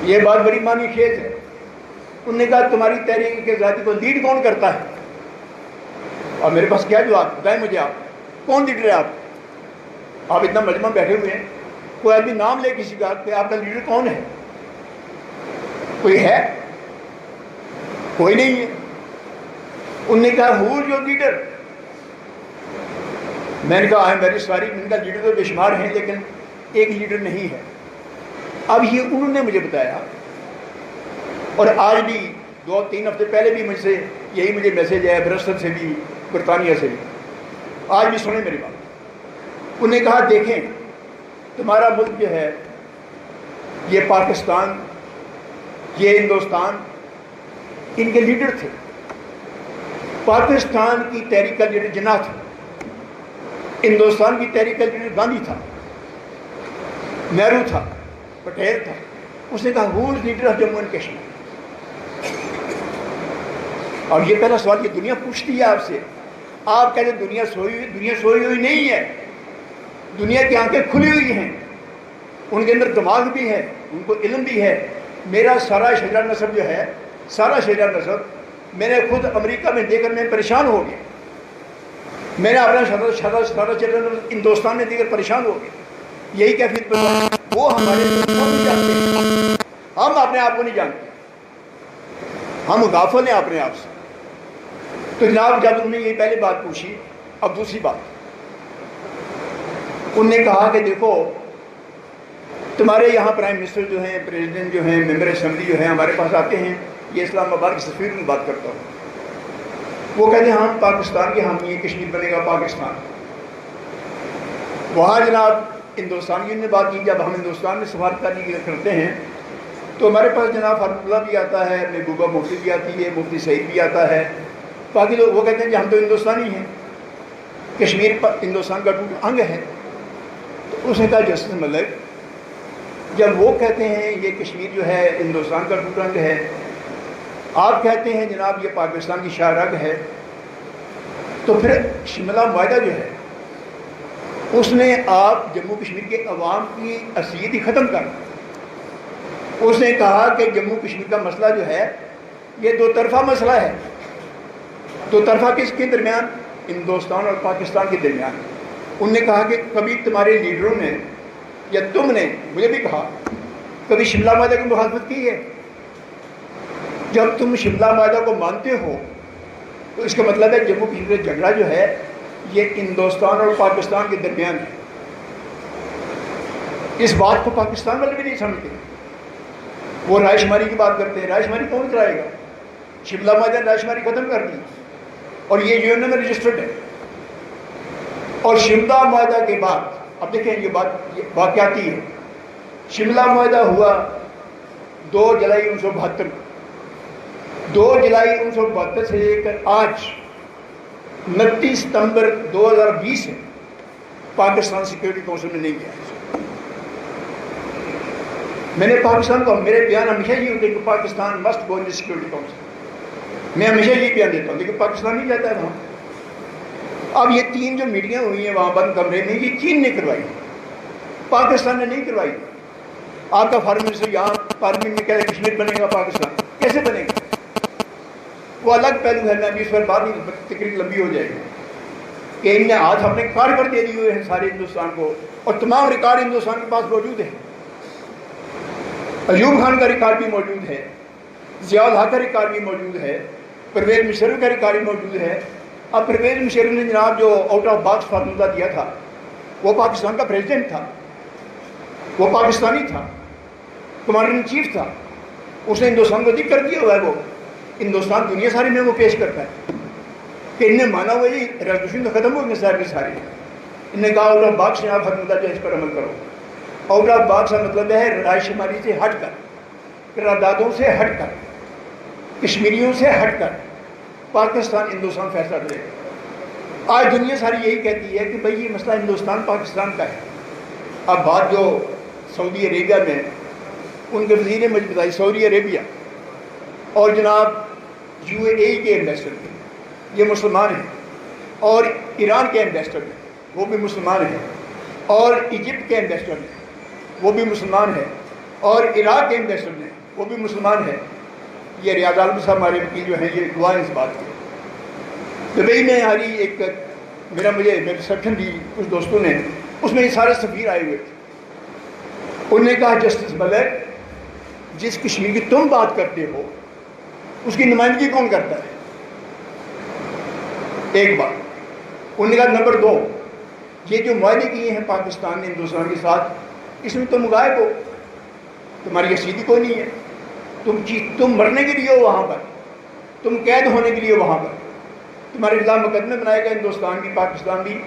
یہ بات بڑی معنی خیز ہے. انہوں نے کہا تمہاری تحریک کے ذاتی کو لیڈ کون کرتا ہے؟ اور میرے پاس کیا جواب؟ بتائیں مجھے آپ کون لیڈر ہے آپ؟ آپ اتنا مجمع بیٹھے ہوئے ہیں، کوئی آدمی نام لے کسی کا کہ آپ کا لیڈر کون ہے؟ کوئی ہے؟ کوئی نہیں ہے۔ انہوں نے کہا ہو یور لیڈر؟ میں نے کہا آئی ایم ویری سوری، ان کا لیڈر تو بے شمار ہیں لیکن ایک لیڈر نہیں ہے۔ اب یہ انہوں نے مجھے بتایا، اور آج بھی 2-3 ہفتے پہلے بھی مجھ سے یہی مجھے میسج آیا، برسٹل سے بھی، برطانیہ سے بھی۔ آج بھی سنیں میری بات۔ انہوں نے کہا دیکھیں تمہارا ملک جو ہے، یہ پاکستان، یہ ہندوستان، ان کے لیڈر تھے۔ پاکستان کی تحریک کا لیڈر جناح تھا، ہندوستان کی تحریک کا لیڈر گاندھی تھا، نہرو تھا، پٹیل تھا۔ اس نے کہا who is leader of Jammu and Kashmir? اور یہ پہلا سوال یہ دنیا پوچھتی ہے آپ سے۔ آپ کہتے ہیں دنیا سوئی ہوئی، دنیا سوئی ہوئی نہیں ہے، دنیا کی آنکھیں کھلی ہوئی ہیں، ان کے اندر دماغ بھی ہے، ان کو علم بھی ہے۔ میرا سارا شجرہ نسب جو ہے، سارا شجرہ نسب میں نے خود امریکہ میں دے کر میں پریشان ہو گیا۔ میں نے اپنا سارا شجرہ نسب ہندوستان میں دے کر پریشان ہو گیا۔ یہی کیفیت بتا، وہ ہمارے نہیں جانتے ہیں، ہم اپنے آپ کو نہیں جانتے، ہم غافل ہیں اپنے آپ سے۔ تو جناب جب انہوں نے یہ پہلے بات پوچھی، اب دوسری بات انہوں نے کہا کہ دیکھو تمہارے یہاں پرائم منسٹر جو ہیں، پریزیڈنٹ جو ہیں، ممبر اسمبلی جو ہیں ہمارے پاس آتے ہیں، یہ اسلام آباد کی سفیر میں بات کرتا ہوں، وہ کہتے ہیں ہم پاکستان کے حامی ہیں، کشمیر بنے گا پاکستان۔ وہاں جناب ہندوستانیوں نے بات کی، جب ہم ہندوستان میں سفارتکاری کرتے ہیں تو ہمارے پاس جناب فاروق اللہ بھی آتا ہے، محبوبہ مفتی بھی آتی ہے، مفتی سعید بھی آتا ہے، باقی لوگ وہ کہتے ہیں کہ ہم تو ہندوستانی ہیں، کشمیر ہندوستان کا ٹوٹ انگ ہے۔ تو اس نے کہا جسٹس ملک، جب وہ کہتے ہیں یہ کشمیر جو ہے ہندوستان کا ٹوٹ انگ ہے، آپ کہتے ہیں جناب یہ پاکستان کی شاہ رگ ہے، تو پھر شملہ معاہدہ جو ہے اس نے آپ جموں کشمیر کے عوام کی اذیت ہی ختم کر دی۔ اس نے کہا کہ جموں کشمیر کا مسئلہ جو ہے یہ دو طرفہ مسئلہ ہے۔ دو طرفہ کس کے درمیان؟ ہندوستان اور پاکستان کے درمیان۔ انہوں نے کہا کہ کبھی تمہارے لیڈروں نے یا تم نے مجھے بھی کہا کبھی شملہ معاہدہ کی مخالفت کی ہے؟ جب تم شملہ معاہدہ کو مانتے ہو تو اس کا مطلب ہے جموں کشمیر کا جھگڑا جو ہے یہ ہندوستان اور پاکستان کے درمیان ہے۔ اس بات کو پاکستان والے بھی نہیں سمجھتے، وہ رائے شماری کی بات کرتے ہیں۔ رائے شماری کون کرائے گا؟ شملہ معاہدہ رائے شماری ختم کر دی اور یہ یو این او میں رجسٹرڈ ہے۔ اور شملہ معاہدہ کے بعد اب دیکھیں یہ بات واقعاتی ہے، شملہ معاہدہ ہوا 2 جولائی 1972 کو۔ 2 جولائی 1972 سے لے کر آج 29 ستمبر 2020 ہے، پاکستان سیکورٹی کونسل میں نہیں گیا۔ میں نے پاکستان کو، میرے بیان ہمیشہ یہ ہوتے ہیں کہ پاکستان مسٹ گو ان سیکورٹی کونسل، میں ہمیشہ یہ بیان دیتا ہوں، لیکن پاکستان نہیں جاتا ہے وہاں۔ اب یہ 3 جو میٹنگیں ہوئی ہیں وہاں بند کمرے میں، یہ چین نے کروائی، پاکستان نے نہیں کروائی۔ آپ کا فارن منسٹر یہاں پارلیمنٹ میں کہہ رہے کشمیر بنے گا پاکستان، کیسے بنے گا؟ وہ الگ پہلو ہے، میں ابھی اس پر بات نہیں، تقریر لمبی ہو جائے گی کہ ان نے ہاتھ اپنے کار پر دے دیے ہوئے ہیں سارے ہندوستان کو، اور تمام ریکارڈ ہندوستان کے پاس موجود ہیں۔ ایوب خان کا ریکارڈ بھی موجود ہے، ضیاء الحق کا ریکارڈ بھی موجود ہے، پرویز مشرف کا ریکارڈ بھی موجود ہے۔ اب پرویز مشرف نے جناب جو آؤٹ آف باکس فارمولہ دیا تھا، وہ پاکستان کا پریزیڈنٹ تھا، وہ پاکستانی تھا، کمانڈر ان چیف تھا، اس نے ہندوستان کو ذکر کر دیا ہوا ہے۔ وہ ہندوستان دنیا ساری میں وہ پیش کرتا ہے کہ ان نے مانا ہوا جی ریزولوشن تو ختم ہو گئے سارے کے سارے، ان نے کہا آؤٹ آف باکس نے آپ فارمولہ جو ہے اس پر عمل کرو۔ آؤٹ آف باکس کا مطلب ہے رائے شماری سے ہٹ کر، قراردادوں سے ہٹ کر، کشمیریوں سے ہٹ کر پاکستان ہندوستان فیصلہ کرے گا۔ آج دنیا ساری یہی کہتی ہے کہ بھئی یہ مسئلہ ہندوستان پاکستان کا ہے۔ اب بات جو سعودی عربیہ میں ان کے وزیر نے مجھے بتائی، سعودی عربیہ اور جناب یو اے ای کے ایمبیسڈر ہیں، یہ مسلمان ہیں، اور ایران کے ایمبیسڈر ہیں، وہ بھی مسلمان ہیں، اور ایجپٹ کے ایمبیسڈر ہیں، وہ بھی مسلمان ہیں، اور عراق کے ایمبیسڈر ہیں، وہ بھی مسلمان ہیں۔ یہ ریاض عالم صاحب ہمارے وکیل جو ہیں، یہ گواہ ہیں اس بات کے۔ دبئی میں ہماری ایک مجھے ریسیپشن دی کچھ دوستوں نے، اس میں یہ سارے سفیر آئے ہوئے تھے. انہوں نے کہا جسٹس ملک جس کشمیر کی تم بات کرتے ہو اس کی نمائندگی کون کرتا ہے؟ ایک بات. انہوں نے کہا نمبر 2 یہ جو معاہدے کیے ہیں پاکستان نے ہندوستان کے ساتھ اس میں تم غائب ہو, تمہاری رسیدی کوئی نہیں ہے, تم مرنے کے لیے ہو وہاں پر, تم قید ہونے کے لیے ہو وہاں پر, تمہارے خلاف مقدمے بنائے گئے ہندوستان بھی پاکستان بھی,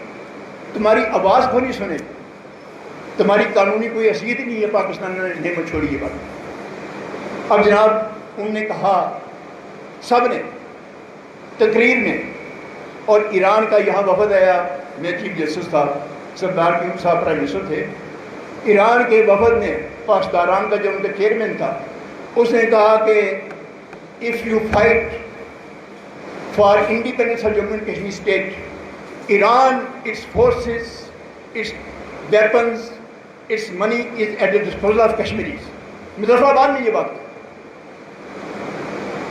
تمہاری آواز کو نہیں سنے, تمہاری قانونی کوئی حیثیت نہیں ہے, پاکستان نے نعمت چھوڑی یہ بات. اب جناب انہوں نے کہا سب نے تقریر میں, اور ایران کا یہاں وفد آیا, میں چیف جسٹس تھا, سردار کیوب صاحب پرائم منسٹر تھے, ایران کے وفد نے پاسداران کا جو ان کا چیئرمین تھا اس نے کہا کہ if you fight for independence of Jammu and Kashmir state, Iran, its forces, its weapons, its money is at the disposal of Kashmiris. Muzaffar آباد میں یہ بات ہے.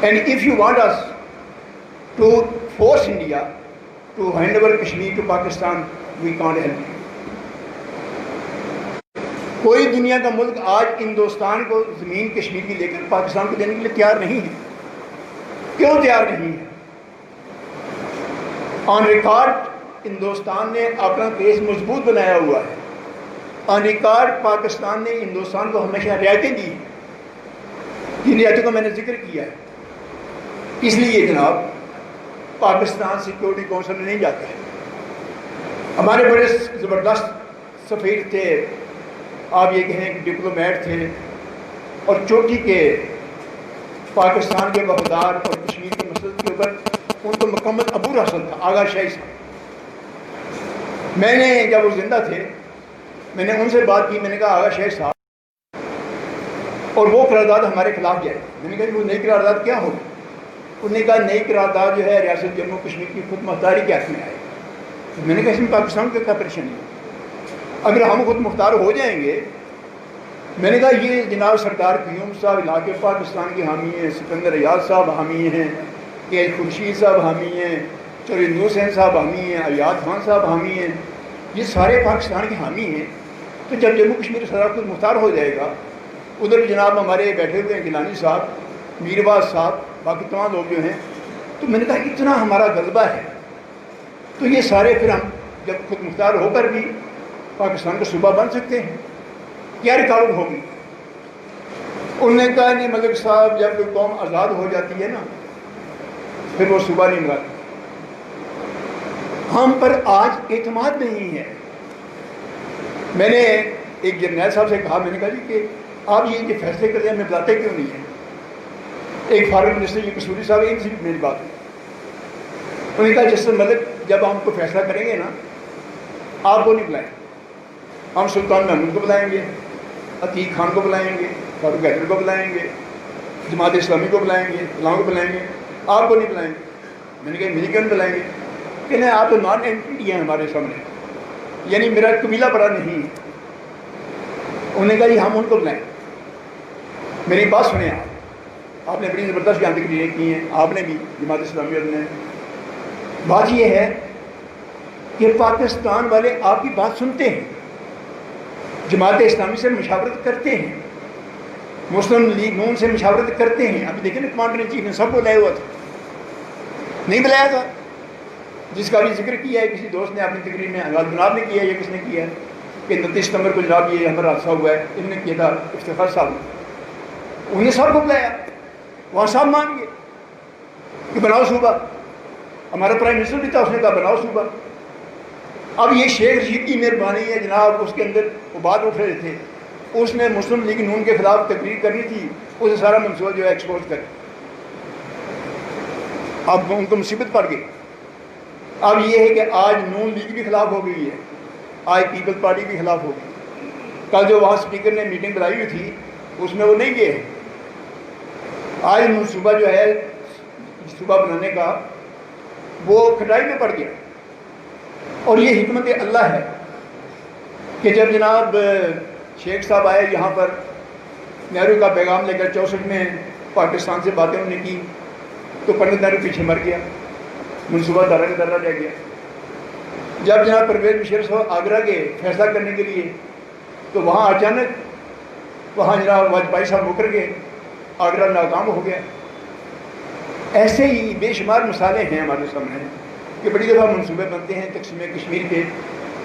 And if you want us to force India to hand over Kashmir to Pakistan, we can't help you. کوئی دنیا کا ملک آج ہندوستان کو زمین کشمیر کی لے کر پاکستان کو دینے کے لیے تیار نہیں ہے. کیوں تیار نہیں ہے؟ آن ریکارڈ ہندوستان نے اپنا کیس مضبوط بنایا ہوا ہے. آن ریکارڈ پاکستان نے ہندوستان کو ہمیشہ رعایتیں دی ہیں. جن رعایتوں کا میں نے ذکر کیا ہے. اس لیے جناب پاکستان سیکورٹی کونسل میں نہیں جاتا ہے. ہمارے بڑے زبردست سفیر تھے, آپ یہ کہیں کہ ڈپلومیٹ تھے, اور چوٹی کے پاکستان کے وفادار اور کشمیر کے مسئلے کے اوپر ان کو مکمل عبور حاصل تھا, آغا شاہی صاحب. میں نے جب وہ زندہ تھے میں نے ان سے بات کی, میں نے کہا آغا شاہی صاحب اور وہ قرارداد ہمارے خلاف جائے. میں نے کہا وہ نئی قرارداد کیا ہوگی؟ انہوں نے کہا نئی قرارداد جو ہے ریاست جموں کشمیر کی خود مختاری کے حق میں آئے. میں نے کہا اس میں پاکستان کا کیا پریشانی ہے؟ اگر ہم خود مختار ہو جائیں گے, میں نے کہا یہ جناب سرکار قیوم صاحب علاقے پاکستان کے حامی ہیں, سکندر ایاز صاحب حامی ہیں, کہ خورشید صاحب حامی ہیں, چوریندو حسین صاحب حامی ہیں, ایاد خان صاحب حامی ہیں, یہ سارے پاکستان کے حامی ہیں. تو جب جموں کشمیر سرکار خود مختار ہو جائے گا, ادھر جناب ہمارے بیٹھے ہوئے ہیں گیلانی صاحب, میرواز صاحب, باقی تمام لوگ جو ہیں, تو میں نے کہا اتنا ہمارا غلبہ ہے تو یہ سارے پھر ہم جب خود مختار ہو کر بھی پاکستان کا صوبہ بن سکتے ہیں, کیا رکاوٹ ہوگی؟ انہوں نے کہا نہیں ملک صاحب جب کوئی قوم آزاد ہو جاتی ہے نا پھر وہ صوبہ نہیں بناتی. ہم پر آج اعتماد نہیں ہے. میں نے ایک جرنیل صاحب سے کہا, میں نے کہا جی کہ آپ یہ فیصلے کرتے ہیں ہمیں بتاتے کیوں نہیں ہیں؟ ایک فارغ منسٹر یہ قصوری صاحب ان سے میری بات ہوئی. انہوں نے کہا جسٹس ملک جب ہم کو فیصلہ کریں گے نا آپ کو نہیں بلائیں, ہم سلطان محمود کو بلائیں گے, عتیق خان کو بلائیں گے, فاروق حیدر کو بلائیں گے, جماعت اسلامی کو بلائیں گے, فلاں کو بلائیں گے, آپ کو نہیں بلائیں گے. میں نے کہا مجھے کیوں نہیں بلائیں گے؟ کہ نہیں آپ تو نان اینٹی ہیں ہمارے سامنے, یعنی میرا قبیلہ بڑا نہیں ہے. انہوں نے کہا جی ہم ان کو بلائیں. میری بات سنیں آپ نے بڑی زبردست یہاں تقریریں کی ہیں, آپ نے بھی, جماعت اسلامی نے. بات یہ ہے کہ پاکستان والے آپ کی بات سنتے ہیں, جماعت اسلامی سے مشاورت کرتے ہیں, مسلم لیگ نون سے مشاورت کرتے ہیں. ابھی دیکھیں نا کمانڈر ان چیف نے سب کو بلایا ہوا تھا, نہیں بلایا تھا. جس کا بھی ذکر کیا ہے کسی دوست نے اپنی تقریر میں, انگاز جناب نے کیا ہے یا کس نے کیا ہے کہ 29 ستمبر کو جناب یہ ہمارا حادثہ ہوا ہے, انہوں نے کیا تھا افتخار صاحب نے, انہوں نے سب کو بلایا. وہاں صاحب مان گئے کہ بناؤ صوبہ. ہمارا پرائم منسٹر بھی تھا, اس نے کہا بناؤ صوبہ. اب یہ شیخ رشید کی مہربانی ہے جناب, اس کے اندر وہ بات اٹھ رہے تھے, اس نے مسلم لیگ نون کے خلاف تقریر کرنی تھی, اسے سارا منصوبہ جو ہے ایکسپوز کر. اب ان کو مصیبت پڑ گئی. اب یہ ہے کہ آج نون لیگ بھی خلاف ہو گئی ہے, آج پیپلز پارٹی بھی خلاف ہو گئی. کل جو وہاں اسپیکر نے میٹنگ بلائی ہوئی تھی اس میں وہ نہیں گئے. آج منصوبہ جو ہے صوبہ بنانے کا وہ کھٹائی میں پڑ گیا. اور یہ حکمت اللہ ہے کہ جب جناب شیخ صاحب آئے یہاں پر نہرو کا پیغام لے کر 64 میں پاکستان سے باتیں انہوں نے کی, تو پنڈت نہرو پیچھے مر گیا, منصوبہ درہ درہ رہ گیا. جب جناب پرویز مشرف صاحب آگرہ کے فیصلہ کرنے کے لیے، تو وہاں اچانک وہاں جناب واجپئی صاحب مکر گئے، آگرہ ناکام ہو گیا۔ ایسے ہی بے شمار مثالیں ہیں ہمارے سامنے کہ بڑی دفعہ منصوبے بنتے ہیں تقسیم کشمیر کے،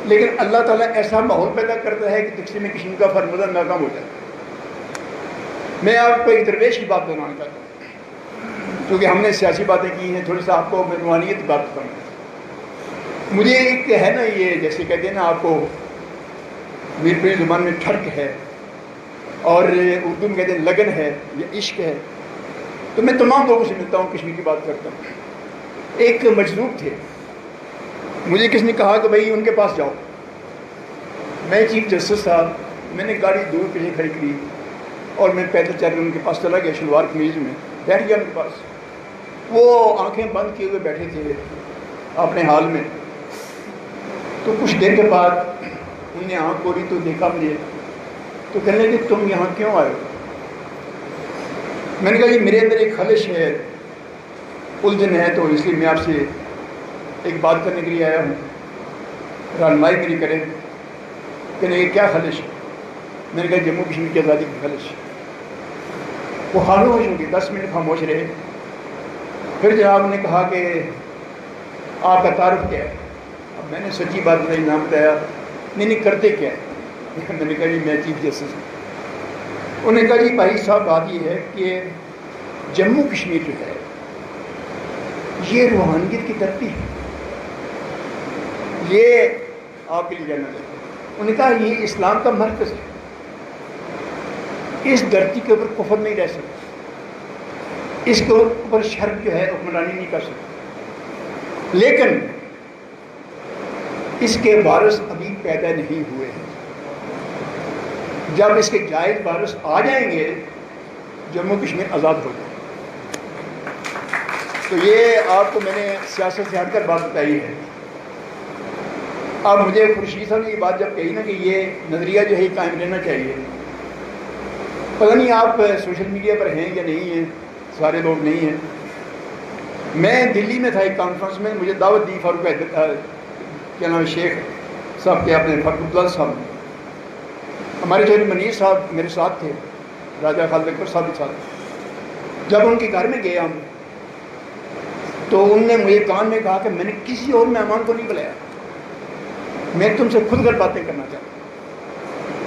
لیکن اللہ تعالیٰ ایسا ماحول پیدا کرتا ہے کہ تقسیم کشمیر کا فرمودہ ناکام ہو جاتا ہے۔ میں آپ کو ایک درویش کی بات بتانا چاہتا ہوں، کیونکہ ہم نے سیاسی باتیں کی ہیں، تھوڑی سا آپ کو میں روحانیت کی بات بتاؤں۔ مجھے ایک ہے نا، یہ جیسے کہتے ہیں نا آپ کو میر پیر زبان میں ٹھرک ہے، اور اردو میں کہتے ہیں لگن ہے یا عشق ہے، تو میں تمام لوگوں سے ملتا ہوں، کشمیر کی بات کرتا ہوں۔ ایک مجذوب تھے، مجھے کس نے کہا کہ بھائی ان کے پاس جاؤ۔ میں چیف جسٹس صاحب، میں نے گاڑی دور پیچھے کھڑی کی اور میں پیدل چل کر ان کے پاس چلا گیا، شلوار قمیض میں بیٹھ گیا ان کے پاس۔ وہ آنکھیں بند کیے ہوئے بیٹھے تھے اپنے حال میں۔ تو کچھ دیر کے بعد انہوں نے آنکھ کھولی تو دیکھا مجھے، تو کہنے لگے تم یہاں کیوں آئے ہو؟ میں نے کہا جی میرے اندر ایک خلش ہے، الجھن ہے، تو اس لیے میں آپ سے ایک بات کرنے کے لیے آیا ہوں، رہنمائی میری کریں۔ کہنے لگے کیا خلش ہے؟ میں نے کہا جموں کشمیر کی آزادی کی خلش۔ وہ خاموش ہو گئے، 10 منٹ خاموش رہے۔ پھر جناب نے کہا کہ آپ کا تعارف کیا ہے؟ اب میں نے سچی بات بتائی، نام بتایا۔ نہیں کرتے کیا ہے؟ میں نے کہا جی میں چیف جسٹس ہوں۔ انہوں نے کہا جی بھائی صاحب بات یہ ہے کہ جموں کشمیر جو ہے یہ روحانیت کی ترقی ہے، یہ آپ کے لیے جاننا چاہتے ہیں۔ انہوں نے کہا یہ اسلام کا مرکز ہے، اس دھرتی کے اوپر کفر نہیں رہ سکتا، اس کے اوپر شرک جو ہے حکمرانی نہیں کر سکتا، لیکن اس کے وارث ابھی پیدا نہیں ہوئے ہیں۔ جب اس کے جائز وارث آ جائیں گے جموں کشمیر آزاد ہو جائے۔ تو یہ آپ کو میں نے سیاست سے ہٹ کر بات بتائی ہے۔ اب مجھے خورشید صاحب نے یہ بات جب کہی نا کہ یہ نظریہ جو ہے یہ قائم رہنا چاہیے، پتہ نہیں آپ سوشل میڈیا پر ہیں یا نہیں ہیں، سارے لوگ نہیں ہیں۔ میں دلی میں تھا ایک کانفرنس میں، مجھے دعوت دی فاروق کیا نام ہے شیخ صاحب کے، اپنے فاروق عبداللہ صاحب، ہمارے چودھری منیر صاحب میرے ساتھ تھے، راجہ خالد اکبر صاحب کے ساتھ۔ جب ان کے گھر میں گیا ہم، تو انہوں نے مجھے کان میں کہا کہ میں نے کسی اور مہمان کو نہیں بلایا، میں تم سے کھل کر باتیں کرنا چاہتا ہوں۔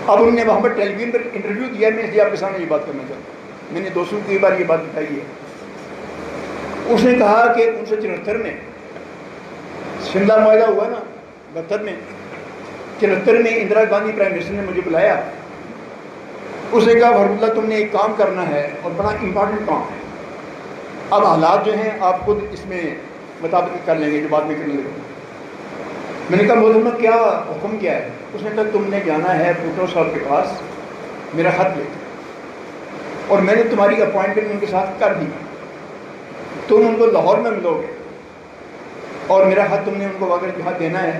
اب انہوں نے وہاں پر ٹیلی ویژن پر انٹرویو دیا، میں اس لیے آپ کے سامنے یہ بات کرنا چاہتا ہوں۔ میں نے دوستوں کو کئی بار یہ بات بتائی ہے۔ اس نے کہا کہ 1974 میں شملہ معاہدہ ہوا نا، 72 میں، 74 میں اندرا گاندھی پرائم منسٹر نے مجھے بلایا۔ اس نے کہا فاروق اللہ تم نے ایک کام کرنا ہے اور بڑا امپورٹنٹ کام ہے، اب حالات جو ہیں آپ خود اس میں مطابق کر لیں گے جو بعد میں کرنے لگے۔ میں نے کہا محترمہ کیا حکم کیا ہے؟ اس نے کہا تم نے جانا ہے بھٹو صاحب کے پاس میرا خط لے کر، اور میں نے تمہاری اپوائنٹمنٹ ان کے ساتھ کر دی، تم ان کو لاہور میں ملو گے اور میرا خط تم نے ان کو واقعی یہاں دینا ہے۔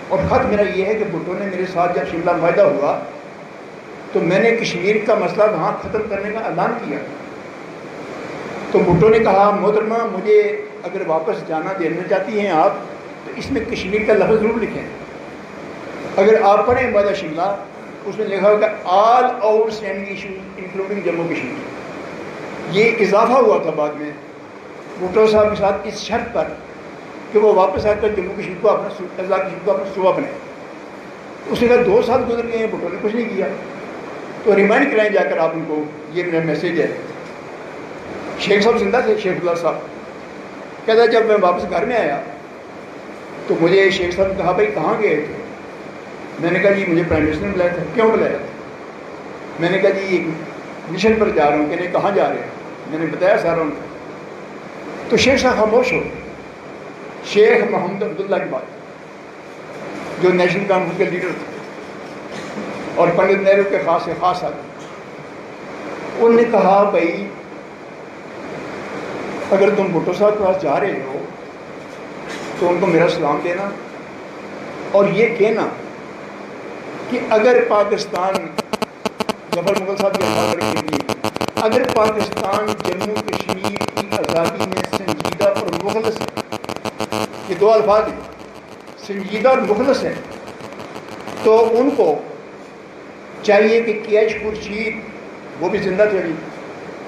اور خط میرا یہ ہے کہ بھٹو نے میرے ساتھ جب شملہ معاہدہ ہوا تو میں نے کشمیر کا مسئلہ وہاں ختم کرنے کا اعلان کیا، تو بھٹو نے کہا محترمہ مجھے اگر واپس جانا دینا چاہتی ہیں آپ تو اس میں کشمیر کا لفظ ضرور لکھیں۔ اگر آپ پڑھیں معاہدہ شملہ، اس میں لکھا ہوگا all out standing issues including Jammu Kashmir. یہ اضافہ ہوا تھا بعد میں بھٹو صاحب کے ساتھ اس شرط پر کہ وہ واپس آ کر جموں کشمیر کو اپنا کشمیر کو اپنا صوبہ بنائے۔ اس نے کہا 2 سال گزر گئے ہیں، بھٹو نے کچھ نہیں کیا، تو ریمائنڈ کرائیں جا کر آپ ان کو، یہ میرا میسیج ہے۔ شیخ صاحب زندہ تھے، شیخ اللہ صاحب کہتا ہے جب میں واپس گھر میں آیا تو مجھے شیخ صاحب نے کہا بھائی کہاں گئے تھے؟ میں نے کہا جی مجھے پرائم منسٹر نے بلایا تھا۔ کیوں بلایا تھا؟ میں نے کہا جی ایک مشن پر جا رہا ہوں۔ کہنے کہاں جا رہے ہیں؟ میں نے بتایا سارا ان کو۔ تو شیخ صاحب خاموش ہو۔ شیخ محمد عبداللہ کی بات، جو نیشنل کانفرنس کے لیڈر تھے اور پنڈت نہرو کے خاص سے خاص آدمی، انہوں نے کہا بھائی اگر تم بھٹو صاحب کے پاس جا رہے ہو تو ان کو میرا سلام دینا اور یہ کہنا کہ اگر پاکستان ظفر مغل صاحب کی آزادی اگر پاکستان جموں کشمیر کی آزادی میں سنجیدہ اور مخلص ہے، یہ 2 الفاظ ہیں، سنجیدہ اور مخلص ہیں تو ان کو چاہیے کہ کیش خورشید وہ بھی زندہ تھے ابھی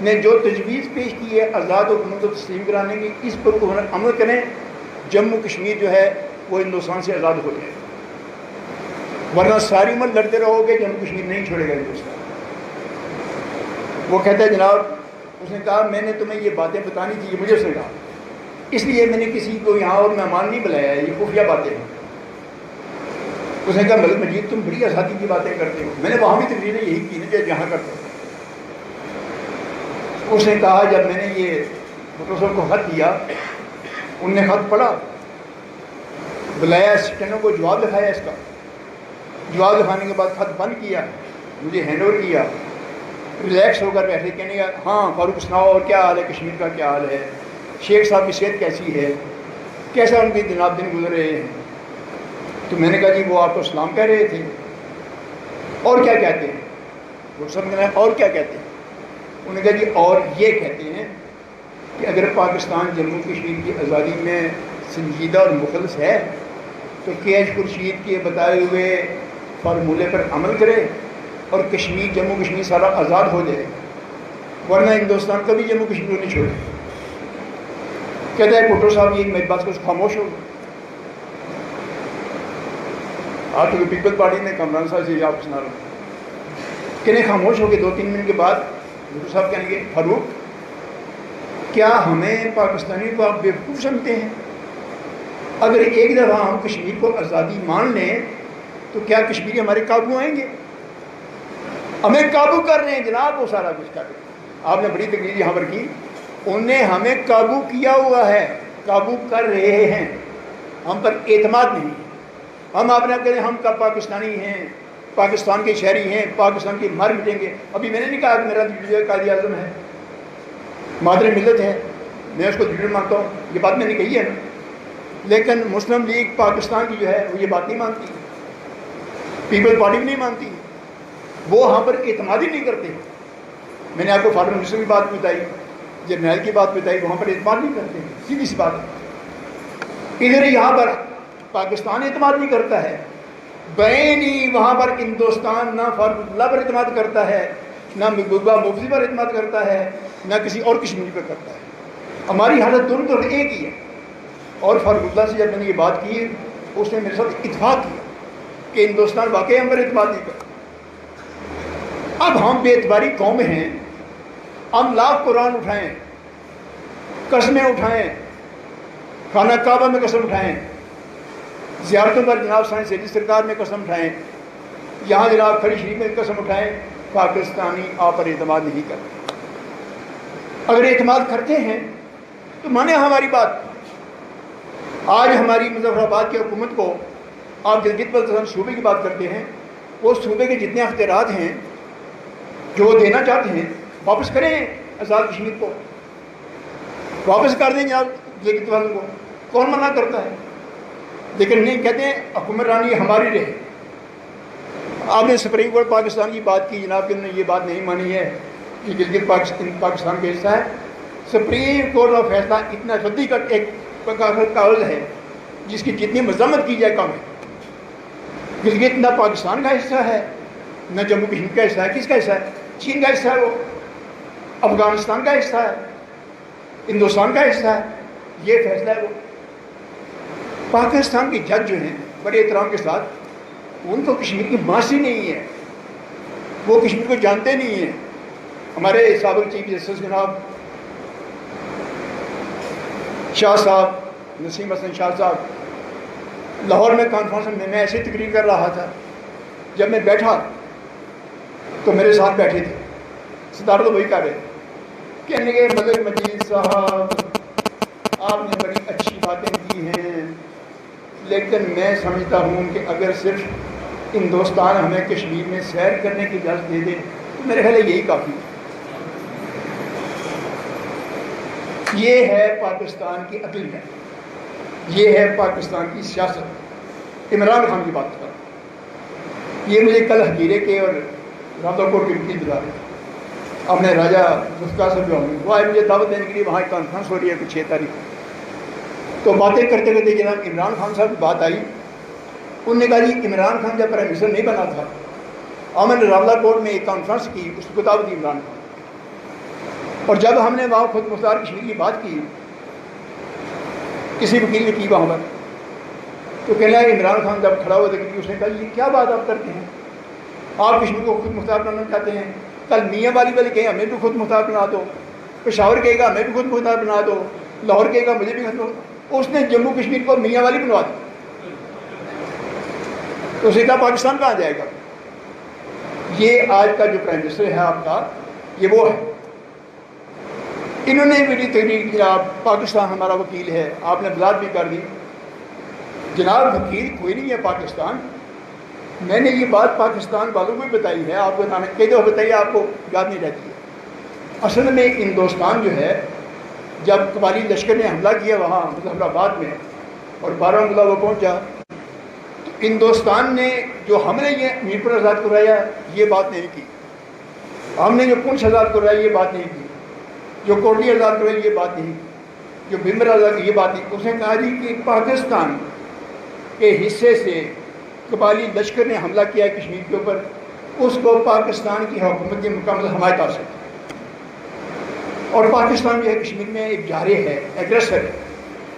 نے جو تجویز پیش کی ہے آزاد حکومت کو تسلیم کرانے کی، اس پر عمل کریں، جموں کشمیر جو ہے وہ ہندوستان سے آزاد ہو جائے، ورنہ ساری عمر لڑتے رہو گے جموں کشمیر نہیں چھوڑے گا ہندوستان۔ وہ کہتا ہے جناب، اس نے کہا میں نے تمہیں یہ باتیں بتانی تھی، یہ مجھے اس نے کہا، اس لیے میں نے کسی کو یہاں اور مہمان نہیں بلایا ہے، یہ خفیہ باتیں ہیں۔ اس نے کہا ملک مجید تم بڑی آزادی کی باتیں کرتے ہو، میں نے وہاں بھی تقریریں یہی کی نا جہاں کرتے ہو۔ اس نے کہا جب میں نے یہ بھٹو صاحب کو خط دیا، ان نے خط پڑھا، بلایا اسٹینو کو، جواب لکھایا، اس کا جواب لکھانے کے بعد خط بند کیا، مجھے ہینڈ اوور کیا، ریلیکس ہو کر بیٹھے، کہنے کا ہاں فاروق سناؤ اور کیا حال ہے، کشمیر کا کیا حال ہے، شیخ صاحب کی صحت کیسی ہے، کیسا ان کے جناب دن گزر رہے ہیں۔ تو میں نے کہا جی وہ آپ کو سلام کہہ رہے تھے، اور کیا کہتے ہیں؟ وہ سب کہنا ہے اور کیا کہتے ہیں؟ انہوں نے کہا جی اور یہ کہتے ہیں کہ اگر پاکستان جموں کشمیر کی آزادی میں سنجیدہ اور مخلص ہے تو کیش خورشید کے بتائے ہوئے فارمولے پر عمل کرے اور کشمیر جموں کشمیر سارا آزاد ہو جائے، ورنہ ہندوستان کبھی جموں کشمیر کو نہیں چھوڑے۔ کہتا ہے بھٹو صاحب یہ میری بات کو خاموش ہو گئے۔ آج تو پیپل پارٹی نے کامران صاحب سے آپ سنا رہا کہنے خاموش ہو گئے۔ 2-3 منٹ کے بعد بھٹو صاحب کہنے گے فاروق کیا ہمیں پاکستانی کو آپ بیوقوف سمجھتے ہیں؟ اگر ایک دفعہ ہم کشمیر کو آزادی مان لیں تو کیا کشمیری ہمارے قابو آئیں گے؟ ہمیں قابو کر رہے ہیں جناب، وہ سارا کچھ کر رہے ہیں۔ آپ نے بڑی تقریر یہاں پر کی، انہوں نے ہمیں قابو کیا ہوا ہے، قابو کر رہے ہیں، ہم پر اعتماد نہیں ہے۔ ہم آپ نے کہتے ہیں ہم کب پاکستانی ہیں، پاکستان کے شہری ہیں، پاکستان کے مر مٹیں گے۔ ابھی میں نے نہیں کہا کہ میرا لیڈر قائد اعظم ہے، مادر ملت ہے، میں اس کو لیڈر مانتا ہوں، یہ بات میں نے کہی ہے نا، لیکن مسلم لیگ پاکستان کی جو ہے وہ یہ بات نہیں مانتی، پیپل پارٹی بھی نہیں مانتی، وہ وہاں پر اعتماد ہی نہیں کرتے۔ میں نے آپ کو فارن منسٹر کی بات بتائی، جرنیل کی بات بتائی، وہاں پر اعتماد نہیں کرتے، سیدھی سی بات ہے۔ ادھر یہاں پر پاکستان اعتماد نہیں کرتا ہے، بین ہی وہاں پر ہندوستان نہ فاروق اللہ پر اعتماد کرتا ہے، نہ محبوبہ مفتی پر اعتماد کرتا ہے، نہ کسی اور کشمیری پر کرتا ہے۔ ہماری حالت دونوں ایک ہی ہے۔ اور فاروق اللہ سے جب میں نے یہ بات کی، اس نے میرے ساتھ اتفاق کیا کہ ہندوستان واقعی ہم پر اعتماد نہیں کرتا۔ اب ہم بے اعتباری قوم ہیں، ہم لاکھ قرآن اٹھائیں، قسمیں اٹھائیں، خانہ کعبہ میں قسم اٹھائیں، زیارتوں پر جناب سائنس سیدی سرکار میں قسم اٹھائیں، یہاں جناب کھڑی شریف میں قسم اٹھائیں، پاکستانی آپ پر اعتماد نہیں کرتے۔ اگر اعتماد کرتے ہیں تو مانے ہماری بات۔ آج ہماری مظفر آباد کی حکومت کو آپ گلگت بلتستان صوبے کی بات کرتے ہیں، وہ صوبے کے جتنے اختیارات ہیں جو وہ دینا چاہتے ہیں واپس کریں آزاد کشمیر کو، واپس کر دیں جناب گلگت والوں کو، کون منع کرتا ہے؟ لیکن نہیں، کہتے ہیں حکمرانی ہماری رہے۔ آپ نے سپریم کورٹ پاکستان کی بات کی جناب کہ انہوں نے یہ بات نہیں مانی ہے کہ گلگت پاکستان کا حصہ ہے۔ سپریم کورٹ کا فیصلہ اتنا شدید کا ایک کاغذ ہے جس کی جتنی مذمت کی جائے کم ہے۔ گلگت نہ پاکستان کا حصہ ہے نہ جموں کشمیر کا حصہ ہے، کس کا حصہ ہے؟ چین کا حصہ ہے، وہ افغانستان کا حصہ ہے، ہندوستان کا حصہ ہے، یہ فیصلہ ہے۔ وہ پاکستان کے جج جو ہیں بڑے احترام کے ساتھ، ان کو کشمیر کی ماسی نہیں ہے، وہ کشمیر کو جانتے نہیں ہیں۔ ہمارے سابق چیف جسٹس جناب شاہ صاحب، نسیم حسن شاہ صاحب، لاہور میں کانفرنس میں ایسے تقریر کر رہا تھا، جب میں بیٹھا تو میرے ساتھ بیٹھے تھے صدارت وہی کر رہے، کہنے کے ملک مجید صاحب آپ نے بڑی اچھی باتیں کی ہیں، لیکن میں سمجھتا ہوں کہ اگر صرف ہندوستان ہمیں کشمیر میں سیر کرنے کی اجازت دے دے تو میرے خیال ہے یہی کافی ہے۔ یہ ہے پاکستان کی عقلیت، یہ ہے پاکستان کی سیاست۔ عمران خان کی بات کر، یہ مجھے کل حجیرے کے اور راتا کوٹ کے وکیل بتا رہے تھے، اپنے راجہ ذوالفقار صاحب جو ہوں، وہ آئے مجھے دعوت دینے کے لیے، وہاں ایک کانفرنس ہو رہی ہے کچھ 6 تاریخ کو، تو باتیں کرتے کرتے جناب عمران خان صاحب کی بات آئی انہوں نے کہا جی عمران خان جب پرائم منسٹر نہیں بنا تھا، ہم نے راولہ کوٹ میں ایک کانفرنس کی، اس کو کتاب دی عمران خان، اور جب ہم نے وہاں خود مختار کشمیر کی بات کی، کسی وکیل نے کی وہاں پر، تو کہنا ہے عمران خان جب کھڑا ہوا تھا کہ اس نے کہا یہ کیا بات آپ کرتے ہیں، آپ کشمیر کو خود مختار بنانا چاہتے ہیں، کل میاں والی والے کہیں ہمیں بھی خود مختار بنا دو، پشاور کہے گا ہمیں بھی خود مختار بنا دو، لاہور کہے گا مجھے بھی خود، اس نے جموں کشمیر کو میاں والی بنوا دی، تو اسے کہا پاکستان کہاں جائے گا۔ یہ آج کا جو پرائم منسٹر ہے آپ کا، یہ وہ ہے۔ انہوں نے میری تقریر کی، آپ پاکستان ہمارا وکیل ہے، آپ نے وضاحت بھی کر دی، جناب وکیل کوئی نہیں ہے پاکستان، میں نے یہ بات پاکستان والوں کو بھی بتائی ہے، آپ کو کئی دفعہ بتائیے، آپ کو یاد نہیں رہتی ہے۔ اصل میں ہندوستان جو ہے، جب قبائلی لشکر نے حملہ کیا وہاں مظفر آباد میں اور بارہمولہ وہ پہنچا، تو ہندوستان نے جو ہم نے یہ میر پور آزاد کرایا یہ بات نہیں کی، ہم نے جو پونچھ آزاد کرایا یہ بات نہیں کی، جو کوٹلی آزاد کرائی یہ بات نہیں کی، جو بھمبر آزاد یہ بات نہیں کی۔ اس نے کہا جی کہ پاکستان کے حصے سے قبائلی لشکر نے حملہ کیا ہے کشمیر کے اوپر، اس کو پاکستان کی حکومت کی مکمل حمایت حاصل ہے، اور پاکستان جو ہے کشمیر میں ایک جارح ہے، ایگریسر ہے،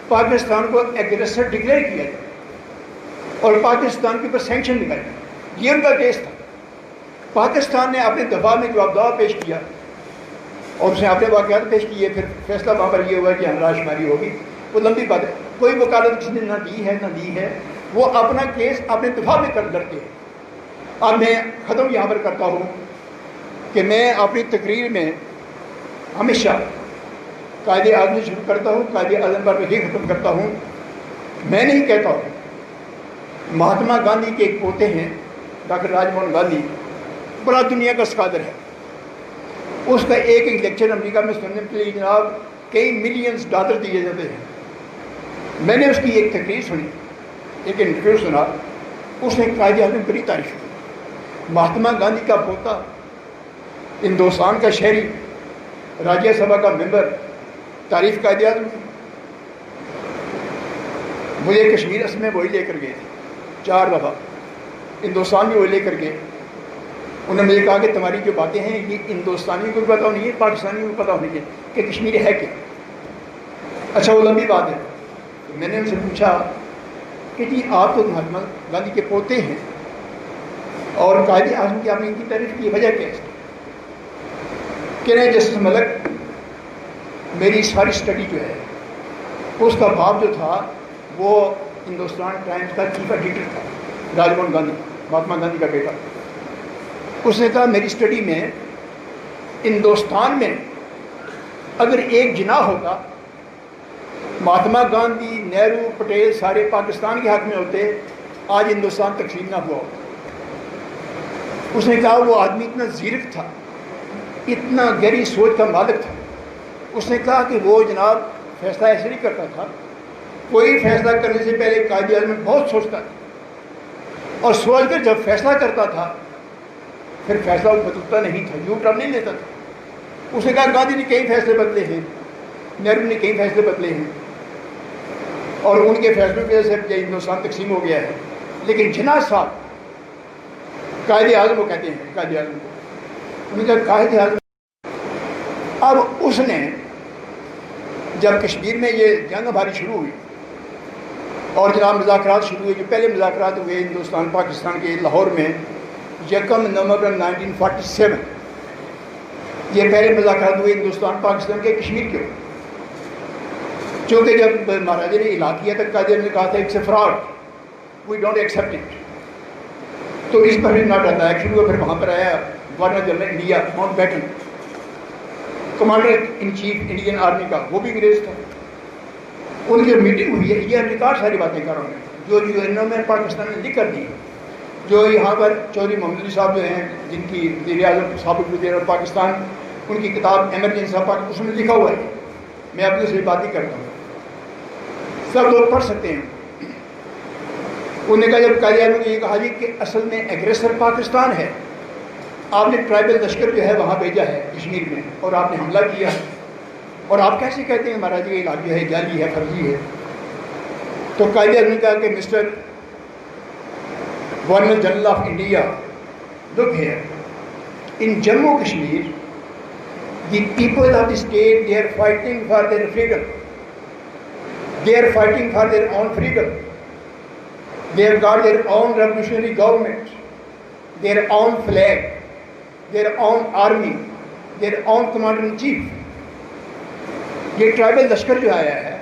پاکستان کو ایگریسر ڈکلیئر کیا جائے اور پاکستان کے اوپر سینکشن لگائے جائے، یہ ان کا کیس تھا۔ پاکستان نے اپنے دفاع میں جواب دعا پیش کیا اور اس نے اپنے واقعات پیش کیے، پھر فیصلہ وہاں پر یہ ہوا کہ ہمراہ شماری ہوگی، وہ لمبی بات ہے، کوئی وکالت کسی نے نہ دی ہے، وہ اپنا کیس اپنے دفاع میں کر لڑتے ہیں۔ اب میں ختم یہاں پر کرتا ہوں کہ میں اپنی تقریر میں ہمیشہ قائد اعظم سے شروع کرتا ہوں، قائد اعظم پر یہ ختم کرتا ہوں۔ میں نہیں کہتا ہوں، مہاتما گاندھی کے ایک پوتے ہیں ڈاکٹر راج موہن گاندھی، بڑا دنیا کا اسکالر ہے، اس کا ایک لیکچر امریکہ میں سننے کے لیے جناب کئی ملینز ڈالر دیے جاتے ہیں۔ میں نے اس کی ایک تقریر سنی، ایک انٹرویو سنا، اس نے قائد اعظم کی بڑی تعریف کی۔ مہاتما گاندھی کا پوتا، ہندوستان کا شہری، راجیہ سبھا کا ممبر، تعریف قائد اعظم کی۔ مجھے کشمیر اصل میں وہی لے کر گئے تھے 4 دفعہ، ہندوستان میں وہی لے کر گئے۔ انہوں نے مجھے کہا کہ تمہاری جو باتیں ہیں یہ ہندوستانیوں کو بھی پتہ ہونی ہے، پاکستانیوں کو پتہ ہونی ہے کہ کشمیر ہے کیا۔ اچھا وہ لمبی بات ہے، میں نے ان سے پوچھا کہ جی آپ تو مہاتما گاندھی کے پوتے ہیں اور قائد اعظم کی آپ نے ان کی تعریف کی، وجہ کیا ہے؟ کہہ رہے ہیں جسٹس ملک، میری ساری اسٹڈی جو ہے اس کا باپ جو تھا وہ ہندوستان ٹائمز کا چیف ایڈیٹر تھا، راج موہن گاندھی، مہاتما گاندھی کا بیٹا۔ اس نے کہا میری اسٹڈی میں ہندوستان میں اگر ایک جناح ہوتا، مہاتما گاندھی، نہرو، پٹیل سارے پاکستان کے حق میں ہوتے، آج ہندوستان تقسیم نہ ہوا ہوتا۔ اس نے کہا وہ آدمی اتنا زیرک تھا، اتنا گہری سوچ کا مالک تھا، اس نے کہا کہ وہ جناب فیصلہ ایسے نہیں کرتا تھا، کوئی فیصلہ کرنے سے پہلے قائد اعظم بہت سوچتا تھا، اور سوچ کر جب فیصلہ کرتا تھا پھر فیصلہ بدلتا نہیں تھا، یو ٹرن نہیں لیتا تھا۔ اس نے کہا گاندھی نے کئی فیصلے بدلے ہیں، نہرو نے کئی فیصلے بدلے ہیں، اور ان کے فیصلوں کی وجہ سے ہندوستان تقسیم ہو گیا ہے، لیکن جناح صاحب قائد اعظم کو کہتے ہیں، قائد اعظم کو، انہوں نے کہا قائد اعظم۔ اب اس نے جب کشمیر میں یہ جنگ ہماری شروع ہوئی اور جناب مذاکرات شروع ہوئے، جو پہلے مذاکرات ہوئے ہندوستان پاکستان کے لاہور میں 1 نومبر 1947، یہ پہلے مذاکرات ہوئے ہندوستان پاکستان کے کشمیر کے اوپر۔ چونکہ جب مہاراجا نے اعلان کیا تھا، قائد اعظم نے کہا تھا it's a fraud, we don't accept it, تو اس پر ناٹ آتا ہے شروع۔ پھر وہاں پر آیا governor general India Mountbatten, commander in chief Indian army کا، وہ بھی انگریز تھا۔ ان کی میٹنگ ہوئی ہے، یہ ریکارڈ ساری باتیں کر رہا ہوں جو UN میں پاکستان نے لکھ کر دی، جو یہاں پر چودھری محمد علی صاحب جو ہیں، جن کی وزیر اعظم سابق وزیر اعظم پاکستان، ان کی کتاب ایمرجنسی آف پاکستان، اس میں لکھا ہوا ہے، میں اپنے سے بات ہی کرتا ہوں، سب لوگ پڑھ سکتے ہیں۔ انہوں نے کہا جب قائد اعظم نے یہ کہا جی کہ اصل میں ایگریسر پاکستان ہے، آپ نے ٹرائبل لشکر جو ہے وہاں بھیجا ہے کشمیر میں اور آپ نے حملہ کیا، اور آپ کیسے کہتے ہیں مہاراجا یہ علاقہ ہے، جعلی ہے، فرضی ہے؟ تو قائد اعظم نے کہا کہ mister Governor General of India, look here, in Jammu Kashmir, the people of the state, they are fighting for their freedom. They are fighting for their own freedom. They have got their own revolutionary government, their own flag, their own army, their own commander-in-chief. یہ ٹرائبل لشکر جو آیا ہے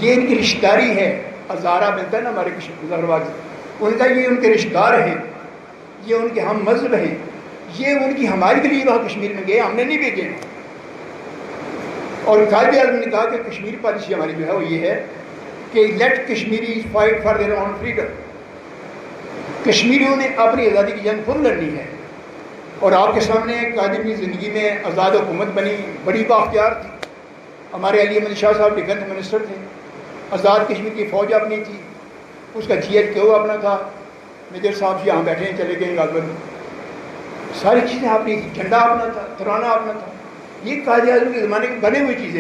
یہ ان کی رشتہ داری ہے. ہزارہ ملتا ہے نا ہمارے کشمیر، ان کا یہ ان کے رشتہ دار ہیں، یہ ان کے ہم مذہب ہیں، یہ ان کی ہمارے کے لیے وہاں کشمیر میں گئے، ہم نے نہیں بھیجے. اور قائد اعظم نے کہا کہ کشمیر پالیسی ہماری جو ہے وہ یہ ہے کہ let Kashmiri fight for their own freedom. کشمیریوں نے اپنی آزادی کی جنگ خود لڑنی ہے. اور آپ کے سامنے قائد کی زندگی میں آزاد حکومت بنی، بڑی بااختیار تھی. ہمارے علی احمد شاہ صاحب ڈیفنس منسٹر تھے. آزاد کشمیر کی فوج اپنی تھی، اس کا جی ایچ کیو اپنا تھا. میجر صاحب یہاں بیٹھے ہیں، چلے گئے غالباً. ساری چیزیں اپنی تھی، جھنڈا اپنا تھا، ترانہ اپنا تھا. یہ قائد اعظم کے زمانے کی بنے ہوئی چیزیں.